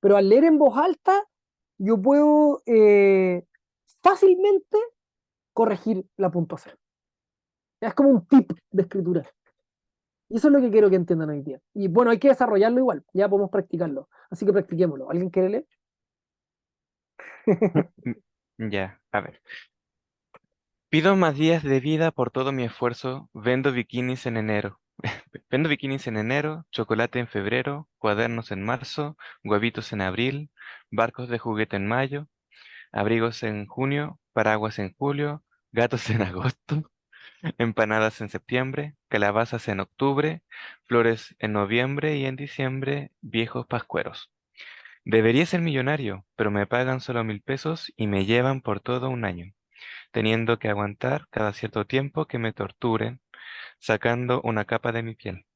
Pero al leer en voz alta, yo puedo fácilmente corregir la puntuación. Es como un tip de escritura. Y eso es lo que quiero que entiendan hoy día. Y bueno, hay que desarrollarlo igual, ya podemos practicarlo. Así que practiquémoslo. ¿Alguien quiere leer? Ya, a ver. Pido más días de vida por todo mi esfuerzo. Vendo bikinis en enero. Vendo bikinis en enero, chocolate en febrero, cuadernos en marzo, huevitos en abril, barcos de juguete en mayo, abrigos en junio, paraguas en julio, gatos en agosto, empanadas en septiembre, calabazas en octubre, flores en noviembre y en diciembre, viejos pascueros. Debería ser millonario, pero me pagan solo 1.000 pesos y me llevan por todo un año, teniendo que aguantar cada cierto tiempo que me torturen, sacando una capa de mi piel.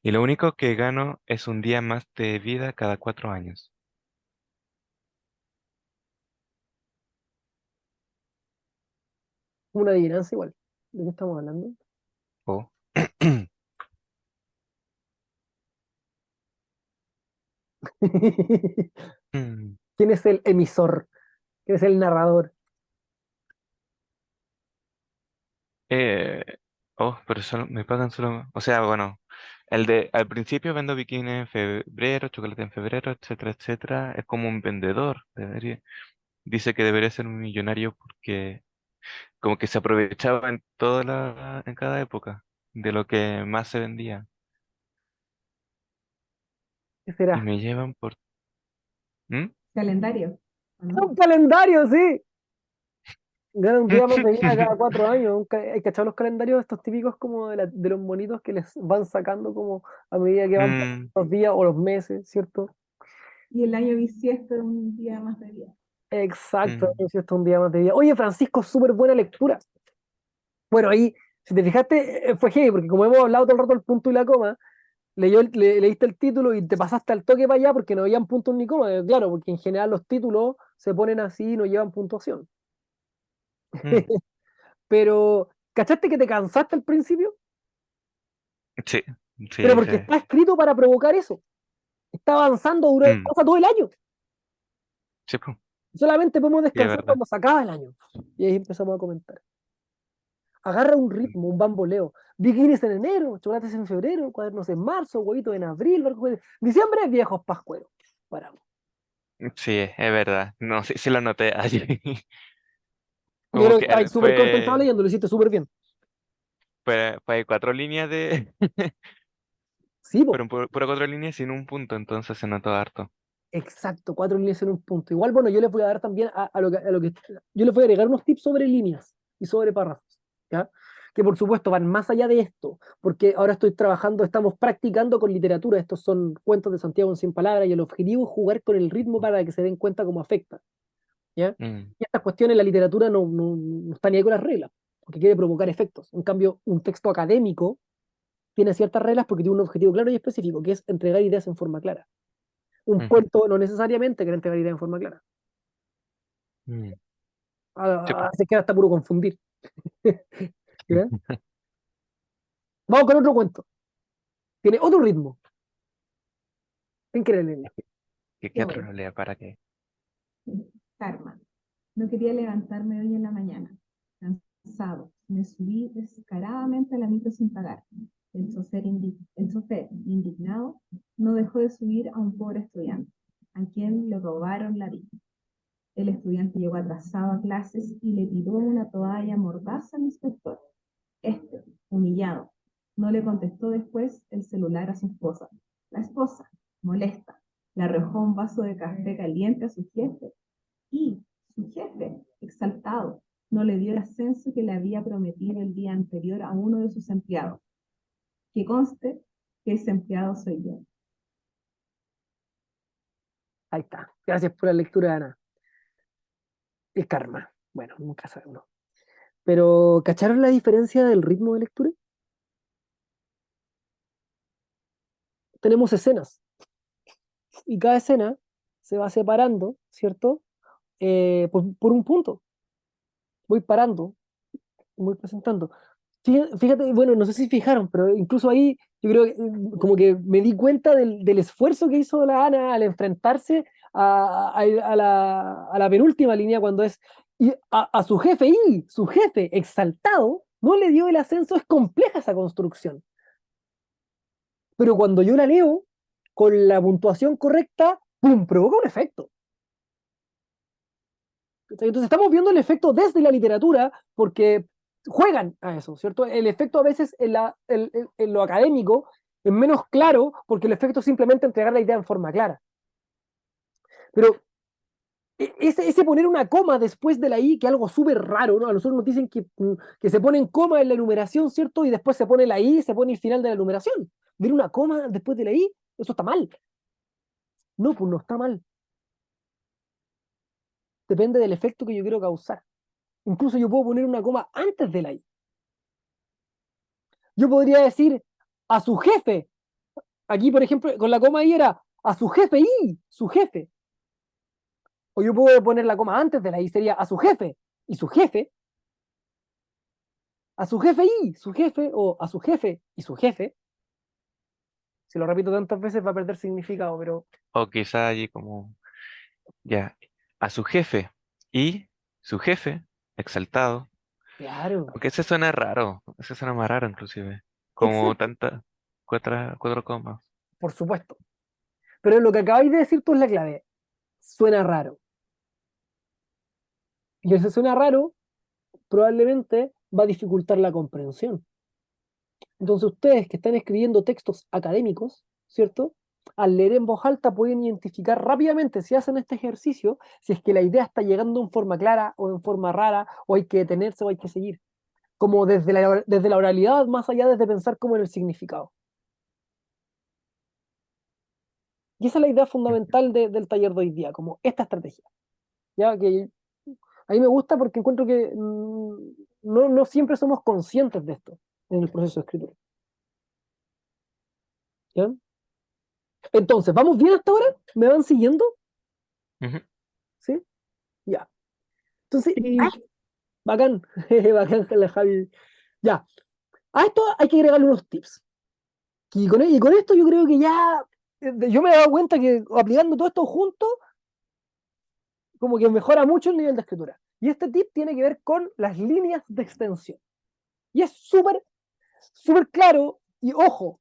Y lo único que gano es un día más de vida cada 4 años. Una adivinanza igual. ¿De qué estamos hablando? Oh. Mm, ¿Quién es el emisor? ¿Quién es el narrador? eh, pero solo, me pagan solo. O sea, bueno, al principio vendo bikini en febrero, chocolate en febrero, etcétera, etcétera. Es como un vendedor. Dice que debería ser un millonario porque como que se aprovechaba en cada época de lo que más se vendía. ¿Qué Y será? me llevan por... ¿Mm? Calendario, ¿o no? ¡Un calendario, sí! Gana un día más de vida cada 4 años. Hay cachado los calendarios estos típicos como de los monitos que les van sacando como a medida que van pasando Mm, los días o los meses, ¿cierto? Y el año bisiesto es un día más de vida. Exacto, mm, es cierto, un día más de vida. Oye, Francisco, súper buena lectura. Bueno, ahí, si te fijaste, fue heavy, porque como hemos hablado todo el rato del punto y la coma, leíste el título y te pasaste al toque para allá porque no habían puntos ni coma. Claro, porque en general los títulos se ponen así y no llevan puntuación. mm. Pero, ¿cachaste que te cansaste al principio? Sí, Pero sí, sí. porque está escrito para provocar eso. Está avanzando, Mm, pasa todo el año. sí, pues, Solamente podemos sí, es descansar verdad. cuando se acaba el año. Y ahí empezamos a comentar. Agarra un ritmo, un bamboleo. Bikinis en enero, chocolates en febrero, cuadernos en marzo, huevitos en abril, barcos en diciembre, viejos pascueros. Paramos. Sí, es verdad. No, sí, sí lo noté allí. Yo Como creo que que estáis súper concentrado leyendo, lo hiciste súper bien. fue 4 líneas de... Sí, po. Fueron pura 4 líneas sin un punto, entonces se notó harto. Exacto, 4 líneas en un punto. Igual, bueno, yo les voy a dar también a lo que yo les voy a agregar unos tips sobre líneas y sobre párrafos, ¿ya? Que por supuesto van más allá de esto, porque ahora estoy trabajando, estamos practicando con literatura, estos son cuentos de Santiago en 100 palabras, y el objetivo es jugar con el ritmo para que se den cuenta cómo afecta, ¿ya? Mm, Y estas cuestiones la literatura no está ni ahí con las reglas, porque quiere provocar efectos. En cambio, un texto académico tiene ciertas reglas porque tiene un objetivo claro y específico, que es entregar ideas en forma clara. Un ujú, cuento no necesariamente quiere entregar ideas en forma clara. mm. Sí, po. Así que hasta puro confundir. ¿Ya? Vamos con otro cuento. Tiene otro ritmo. Increíble. ¿Qué Qué otro bueno. lo lea para qué? Karma. No quería levantarme hoy en la mañana. Cansado. Me subí descaradamente a la micro sin pagar. El chofer, indignado, no dejó de subir a un pobre estudiante, a quien le robaron la vida. El estudiante llegó atrasado a clases y le tiró una toalla mordaz al inspector. Este, humillado, no le contestó después el celular a su esposa. La esposa, molesta, le arrojó un vaso de café caliente a su jefe y su jefe, exaltado, no le dio el ascenso que le había prometido el día anterior a uno de sus empleados. Que conste que ese empleado soy yo. Ahí está. Gracias por la lectura, Ana. El karma. Bueno, nunca sabemos. Pero, ¿cacharon la diferencia del ritmo de lectura? Tenemos escenas y cada escena se va separando, ¿cierto? Por un punto. Voy parando, voy presentando. Fíjate, bueno, no sé si fijaron, pero incluso ahí yo creo que como que me di cuenta del esfuerzo que hizo la Ana al enfrentarse a la penúltima línea cuando es y a su jefe y su jefe exaltado no le dio el ascenso, es compleja esa construcción. Pero cuando yo la leo con la puntuación correcta, ¡pum! Provoca un efecto. Entonces estamos viendo el efecto desde la literatura porque juegan a eso, ¿cierto? El efecto a veces en lo académico es menos claro porque el efecto es simplemente entregar la idea en forma clara. Pero ese poner una coma después de la I, que es algo súper raro, ¿no? A nosotros nos dicen que se pone en coma en la enumeración, ¿cierto? Y después se pone la I y se pone el final de la enumeración. Ver una coma después de la I, eso está mal. No, pues no está mal. Depende del efecto que yo quiero causar. Incluso yo puedo poner una coma antes de la I. Yo podría decir a su jefe. Aquí, por ejemplo, con la coma I era a su jefe I, su jefe. O yo puedo poner la coma antes de la I, sería a su jefe. Y su jefe, a su jefe I, su jefe, o a su jefe y su jefe. Si lo repito tantas veces va a perder significado, pero O quizá allí como, ya, a su jefe y su jefe, exaltado. claro, Aunque ese suena raro, ese suena más raro inclusive. Como exacto, tanta, cuatro comas. por supuesto. Pero lo que acabáis de decir tú es la clave. Suena raro. Y ese suena raro probablemente va a dificultar la comprensión. Entonces ustedes que están escribiendo textos académicos, ¿cierto? Al leer en voz alta pueden identificar rápidamente si hacen este ejercicio, si es que la idea está llegando en forma clara o en forma rara, o hay que detenerse o hay que seguir. Como desde la oralidad, más allá desde pensar como en el significado. Y esa es la idea Ujú. fundamental del taller de hoy día, como esta estrategia. ¿Ya? Que a mí me gusta porque encuentro que no siempre somos conscientes de esto en el proceso de escritura. ¿Ya? Entonces, ¿vamos bien hasta ahora? ¿Me van siguiendo? Ujú. ¿Sí? Ya. Entonces, Sí, bacán, bacán la Javi. Ya. A esto hay que agregarle unos tips. Y con esto yo creo que ya, yo me he dado cuenta que aplicando todo esto junto, como que mejora mucho el nivel de escritura. Y este tip tiene que ver con las líneas de extensión. Y es súper, súper claro y ojo,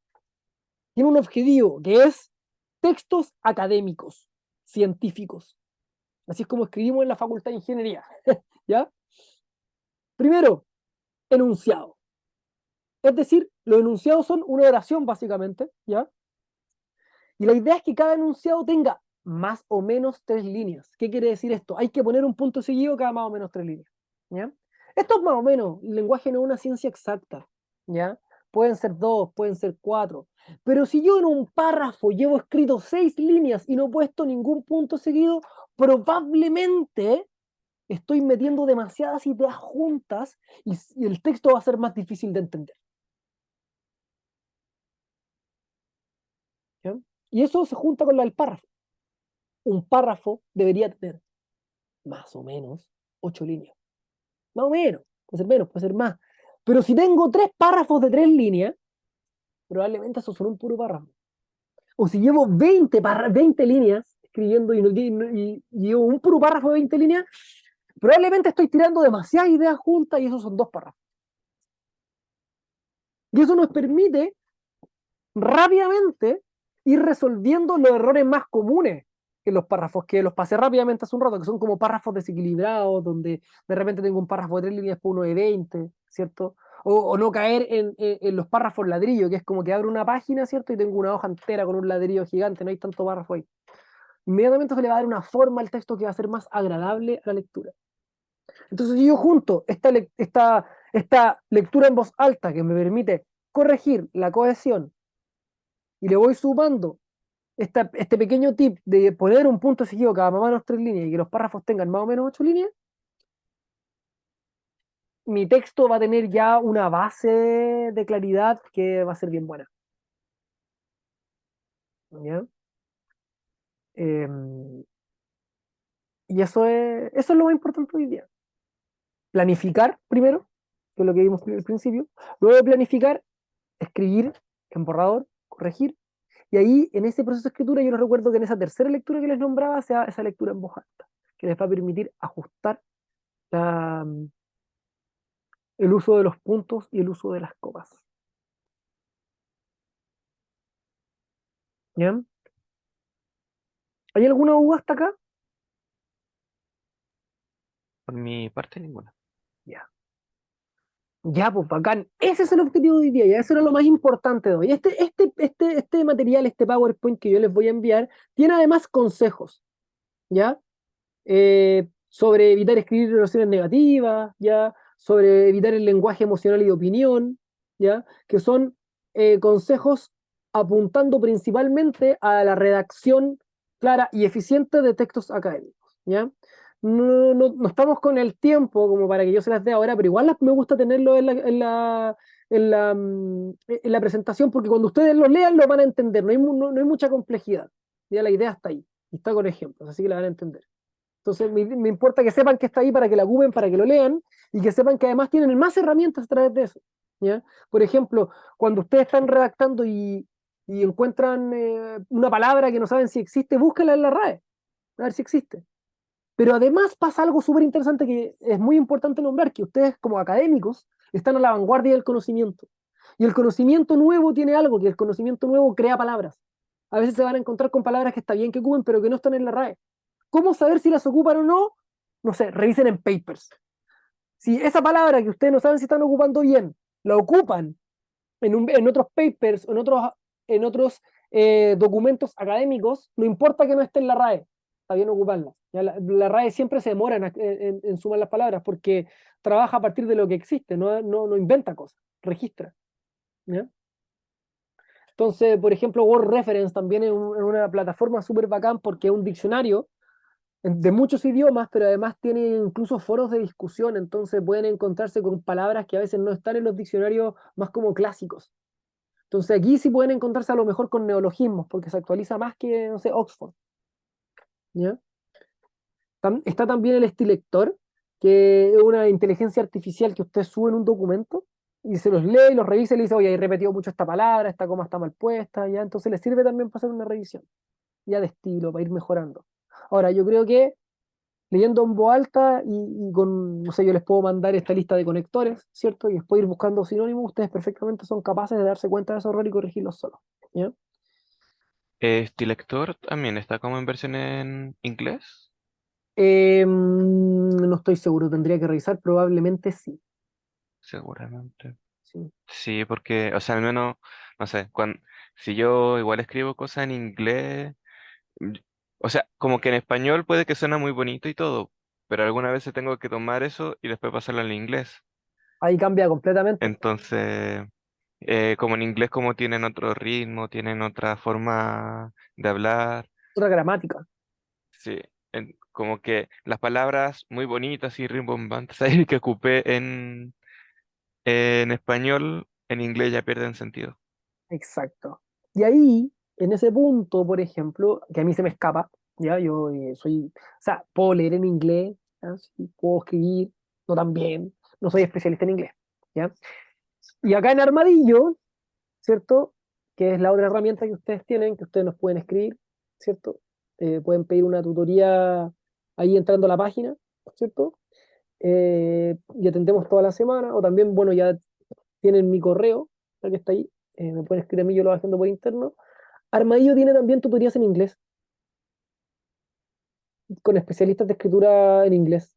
tiene un objetivo que es textos académicos, científicos. Así es como escribimos en la Facultad de Ingeniería. ¿Ya? Primero, enunciado. Es decir, los enunciados son una oración básicamente, ¿ya? Y la idea es que cada enunciado tenga más o menos 3 líneas. ¿Qué quiere decir esto? Hay que poner un punto seguido cada más o menos 3 líneas, ¿ya? Esto es más o menos, el lenguaje no es una ciencia exacta, ¿ya? Pueden ser 2, pueden ser 4, pero si yo en un párrafo llevo escrito 6 líneas y no he puesto ningún punto seguido, probablemente estoy metiendo demasiadas ideas juntas y el texto va a ser más difícil de entender, ¿ya? Y eso se junta con la del párrafo. Un párrafo debería tener más o menos 8 líneas. Más o menos. Puede ser menos, puede ser más. Pero si tengo 3 párrafos de 3 líneas, probablemente esos son un puro párrafo. O si llevo 20 líneas escribiendo y llevo un puro párrafo de 20 líneas, probablemente estoy tirando demasiadas ideas juntas y esos son 2 párrafos. Y eso nos permite rápidamente ir resolviendo los errores más comunes en los párrafos, que los pasé rápidamente hace un rato, que son como párrafos desequilibrados, donde de repente tengo un párrafo de 3 líneas por uno de 20, ¿cierto? O no caer en los párrafos ladrillo, que es como que abro una página, ¿cierto? Y tengo una hoja entera con un ladrillo gigante, no hay tanto párrafo ahí. Inmediatamente se le va a dar una forma al texto que va a ser más agradable a la lectura. Entonces, si yo junto esta lectura en voz alta que me permite corregir la cohesión y le voy sumando este pequeño tip de poner un punto seguido cada más o menos 3 líneas y que los párrafos tengan más o menos 8 líneas, mi texto va a tener ya una base de claridad que va a ser bien buena. ¿Ya? Eh, y eso es lo más importante hoy día. Planificar primero, que es lo que vimos al principio. Luego de planificar, escribir en borrador, corregir. Y ahí, en ese proceso de escritura, yo les recuerdo que en esa tercera lectura que les nombraba, sea esa lectura en voz alta, que les va a permitir ajustar la, el uso de los puntos y el uso de las copas. ¿Ya? ¿Hay alguna duda hasta acá? Por mi parte, ninguna. Ya. Ya, pues bacán. Ese es el objetivo de hoy día, ya eso era lo más importante de hoy. Este material, este PowerPoint que yo les voy a enviar, tiene además consejos, ¿ya? Sobre evitar escribir relaciones negativas, ¿ya? Sobre evitar el lenguaje emocional y de opinión, ¿ya? Que son consejos apuntando principalmente a la redacción clara y eficiente de textos académicos, ¿ya? No estamos con el tiempo como para que yo se las dé ahora, pero igual me gusta tenerlo en la presentación, porque cuando ustedes lo lean lo van a entender, no hay mucha complejidad, ya la idea está ahí, y está con ejemplos, así que la van a entender. Entonces me importa que sepan que está ahí para que la ocupen, para que lo lean, y que sepan que además tienen más herramientas a través de eso, ¿ya? Por ejemplo, cuando ustedes están redactando y encuentran una palabra que no saben si existe, búsquela en la RAE, a ver si existe. Pero además pasa algo súper interesante que es muy importante nombrar, que ustedes como académicos están a la vanguardia del conocimiento. Y el conocimiento nuevo tiene algo, que el conocimiento nuevo crea palabras. A veces se van a encontrar con palabras que está bien que ocupen, pero que no están en la RAE. ¿Cómo saber si las ocupan o no? No sé, revisen en papers. Si esa palabra que ustedes no saben si están ocupando bien, la ocupan en otros papers, en otros documentos académicos, no importa que no esté en la RAE, está bien ocuparla. Ya la RAE siempre se demora en sumar las palabras porque trabaja a partir de lo que existe, no inventa cosas, registra. ¿Ya? Entonces, por ejemplo, Word Reference también es una plataforma súper bacán porque es un diccionario de muchos idiomas, pero además tiene incluso foros de discusión, entonces pueden encontrarse con palabras que a veces no están en los diccionarios más como clásicos. Entonces aquí sí pueden encontrarse a lo mejor con neologismos, porque se actualiza más que, no sé, Oxford. ¿Ya? Está también el Stilector, que es una inteligencia artificial que usted sube en un documento y se los lee y los revisa y le dice, oye, he repetido mucho esta palabra, esta coma está mal puesta, ¿ya? Entonces le sirve también para hacer una revisión, ya de estilo, para ir mejorando. Ahora, yo creo que leyendo en voz alta y con, no sé, yo les puedo mandar esta lista de conectores, ¿cierto? Y después ir buscando sinónimos, ustedes perfectamente son capaces de darse cuenta de esos errores y corregirlos solos, ¿ya? ¿Este lector también está como en versión en inglés? No estoy seguro, tendría que revisar, probablemente sí. Seguramente. Sí. Sí, porque, o sea, al menos, no sé, si yo igual escribo cosas en inglés, mm, o sea, como que en español puede que suene muy bonito y todo, pero algunas veces tengo que tomar eso y después pasarlo al inglés. Ahí cambia completamente. Entonces, como en inglés, como tienen otro ritmo, tienen otra forma de hablar, Otra gramática. sí, como que las palabras muy bonitas y rimbombantes ahí que ocupé en español, en inglés ya pierden sentido. Exacto. Y ahí, en ese punto, por ejemplo, que a mí se me escapa, ¿ya? Yo o sea, puedo leer en inglés, ¿ya? Sí, puedo escribir, no tan bien, no soy especialista en inglés, ¿ya? Y acá en Armadillo, ¿cierto? Que es la otra herramienta que ustedes tienen, que ustedes nos pueden escribir, ¿cierto? Pueden pedir una tutoría ahí entrando a la página, ¿cierto? Y atendemos toda la semana, o también, bueno, ya tienen mi correo, ya que está ahí, me pueden escribir a mí, yo lo voy haciendo por interno. Armadillo tiene también tutorías en inglés, con especialistas de escritura en inglés.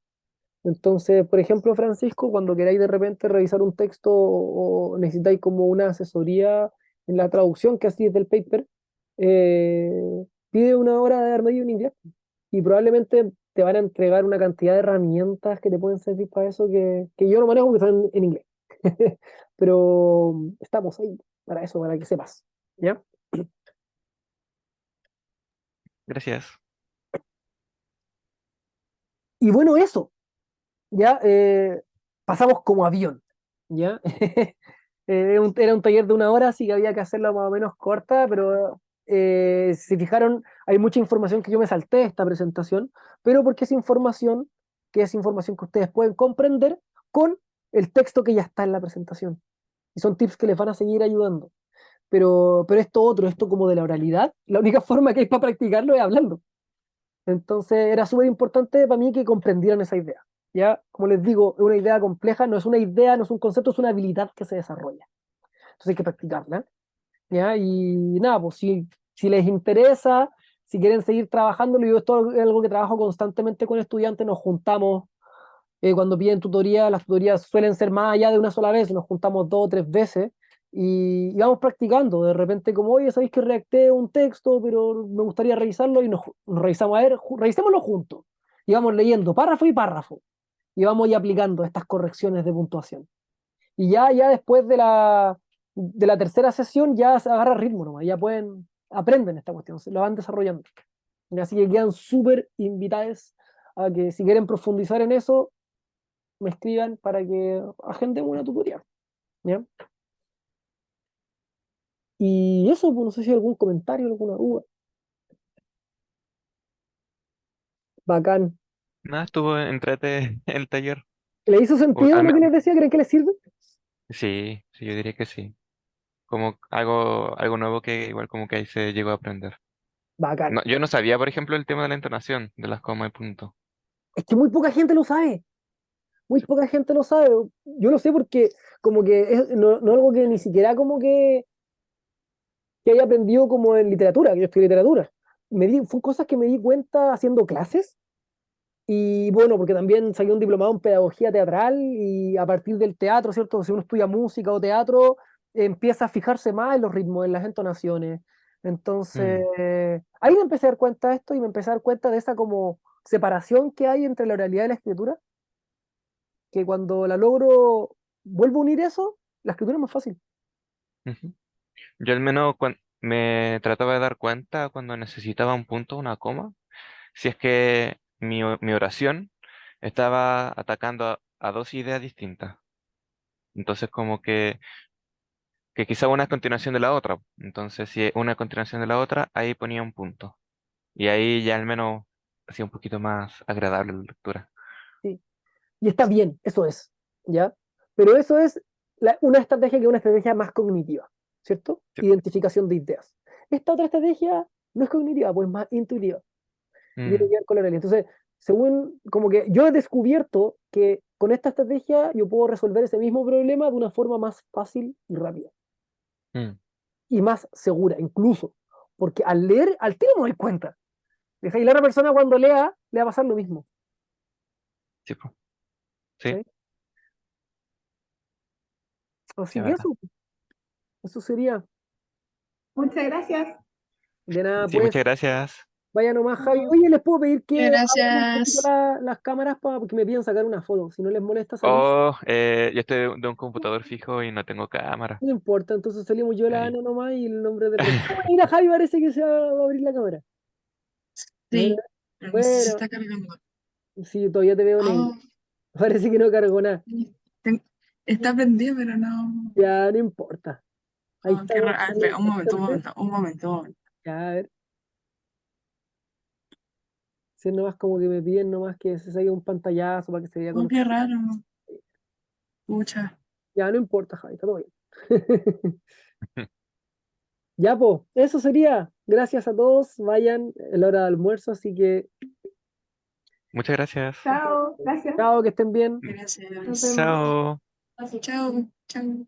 Entonces, por ejemplo, Francisco, cuando queráis de repente revisar un texto o necesitáis como una asesoría en la traducción que así es del paper, pide una hora de Armadillo en inglés y probablemente te van a entregar una cantidad de herramientas que te pueden servir para eso que yo no manejo porque están en inglés. Pero estamos ahí para eso, para que sepas. ¿Ya? Gracias. Y bueno, eso, ¿ya? Pasamos como avión, ¿ya? Era un taller de una hora, así que había que hacerla más o menos corta, pero si se fijaron, hay mucha información que yo me salté de esta presentación, pero porque es información que ustedes pueden comprender con el texto que ya está en la presentación. Y son tips que les van a seguir ayudando. Pero esto como de la oralidad, la única forma que hay para practicarlo es hablando. Entonces era súper importante para mí que comprendieran esa idea. Ya, como les digo, es una idea compleja, no es una idea, no es un concepto, es una habilidad que se desarrolla. Entonces hay que practicarla. ¿Ya? Y nada, pues si les interesa, si quieren seguir trabajando, yo esto es algo que trabajo constantemente con estudiantes, nos juntamos Cuando piden tutoría, las tutorías suelen ser más allá de una sola vez, nos juntamos 2 o 3 veces y vamos practicando. De repente, como, oye, sabéis que redacté un texto, pero me gustaría revisarlo y nos revisamos, a ver, revisémoslo juntos. Y vamos leyendo párrafo y párrafo y vamos ya aplicando estas correcciones de puntuación. Y ya después de la tercera sesión ya se agarra ritmo nomás, ya aprenden esta cuestión, se lo van desarrollando. Y así que quedan súper invitados a que si quieren profundizar en eso, me escriban para que agendemos una tutoría. ¿Ya? Y eso, pues no sé si hay algún comentario, alguna duda. Bacán. Nada, estuvo entrete el taller. ¿Le hizo O- sentido al lo me- que les decía? ¿Creen que les sirve? sí, sí, yo diría que sí. Como algo nuevo que igual como que ahí se llegó a aprender. Bacán. No, yo no sabía, por ejemplo, el tema de la entonación, de las comas y puntos. Es que muy poca gente lo sabe. Muy poca gente lo sabe. Yo lo sé porque como que no algo que ni siquiera como que haya aprendido como en literatura, que yo estudié literatura. Fue cosas que me di cuenta haciendo clases y bueno, porque también saqué un diplomado en pedagogía teatral y a partir del teatro, ¿cierto? Si uno estudia música o teatro, empieza a fijarse más en los ritmos, en las entonaciones. Entonces, Mm, ahí me empecé a dar cuenta de esto y me empecé a dar cuenta de esa como separación que hay entre la oralidad y la escritura, que cuando la logro, vuelvo a unir eso, la escritura es más fácil. ujú. Yo al menos me trataba de dar cuenta cuando necesitaba un punto, una coma, si es que mi oración estaba atacando a dos ideas distintas. Entonces como que quizá una es continuación de la otra. Entonces si una es continuación de la otra, ahí ponía un punto. Y ahí ya al menos hacía un poquito más agradable la lectura. ¿Sí? Y está bien, eso es, ¿ya? Pero eso es una estrategia que es una estrategia más cognitiva, ¿cierto? Sí. Identificación de ideas. Esta otra estrategia no es cognitiva, pues más intuitiva. Y tiene Mm, que ver con la realidad. Entonces, según, como que yo he descubierto que con esta estrategia yo puedo resolver ese mismo problema de una forma más fácil y rápida. mm, Y más segura, incluso. Porque al leer, al tiro me doy cuenta. Y la otra persona cuando lea, le va a pasar lo mismo. sí, po. Sí, ¿Sí? sí, Así es que verdad. eso sería. Muchas gracias. De nada, Sí, muchas pues. gracias. Vaya nomás, Javi. Chao. Oye, les puedo pedir Muchas que abran un poquito gracias. las cámaras porque me piden sacar una foto. Si no les molesta salir, Oh, yo estoy de un computador fijo y no tengo cámara. no importa. Entonces salimos yo, la Ahí. Ana nomás y el nombre del profe. Ah, mira, Javi parece que se va a abrir la cámara. Mira, Sí, pero no sé si se bueno, está cargando. sí, todavía te veo negro. Oh, Parece que no cargó nada. ten- está prendido, pero no. Ya, no importa. Ahí Oh, está. qué raro. A ver, espera, un momento, un Bastante. momento, un momento, un momento. Ya, a ver. Si es nomás como que me piden nomás que se saque un pantallazo para que se vea con Oh, usted. qué raro. Pucha. Ya, no importa, Javi, está todo bien. Ya, pues, eso sería. Gracias a todos. Vayan, es la hora de almuerzo, así que Muchas gracias. Chao. Gracias. chao, que estén bien. Nos Gracias. vemos. Chao. Chao, chao.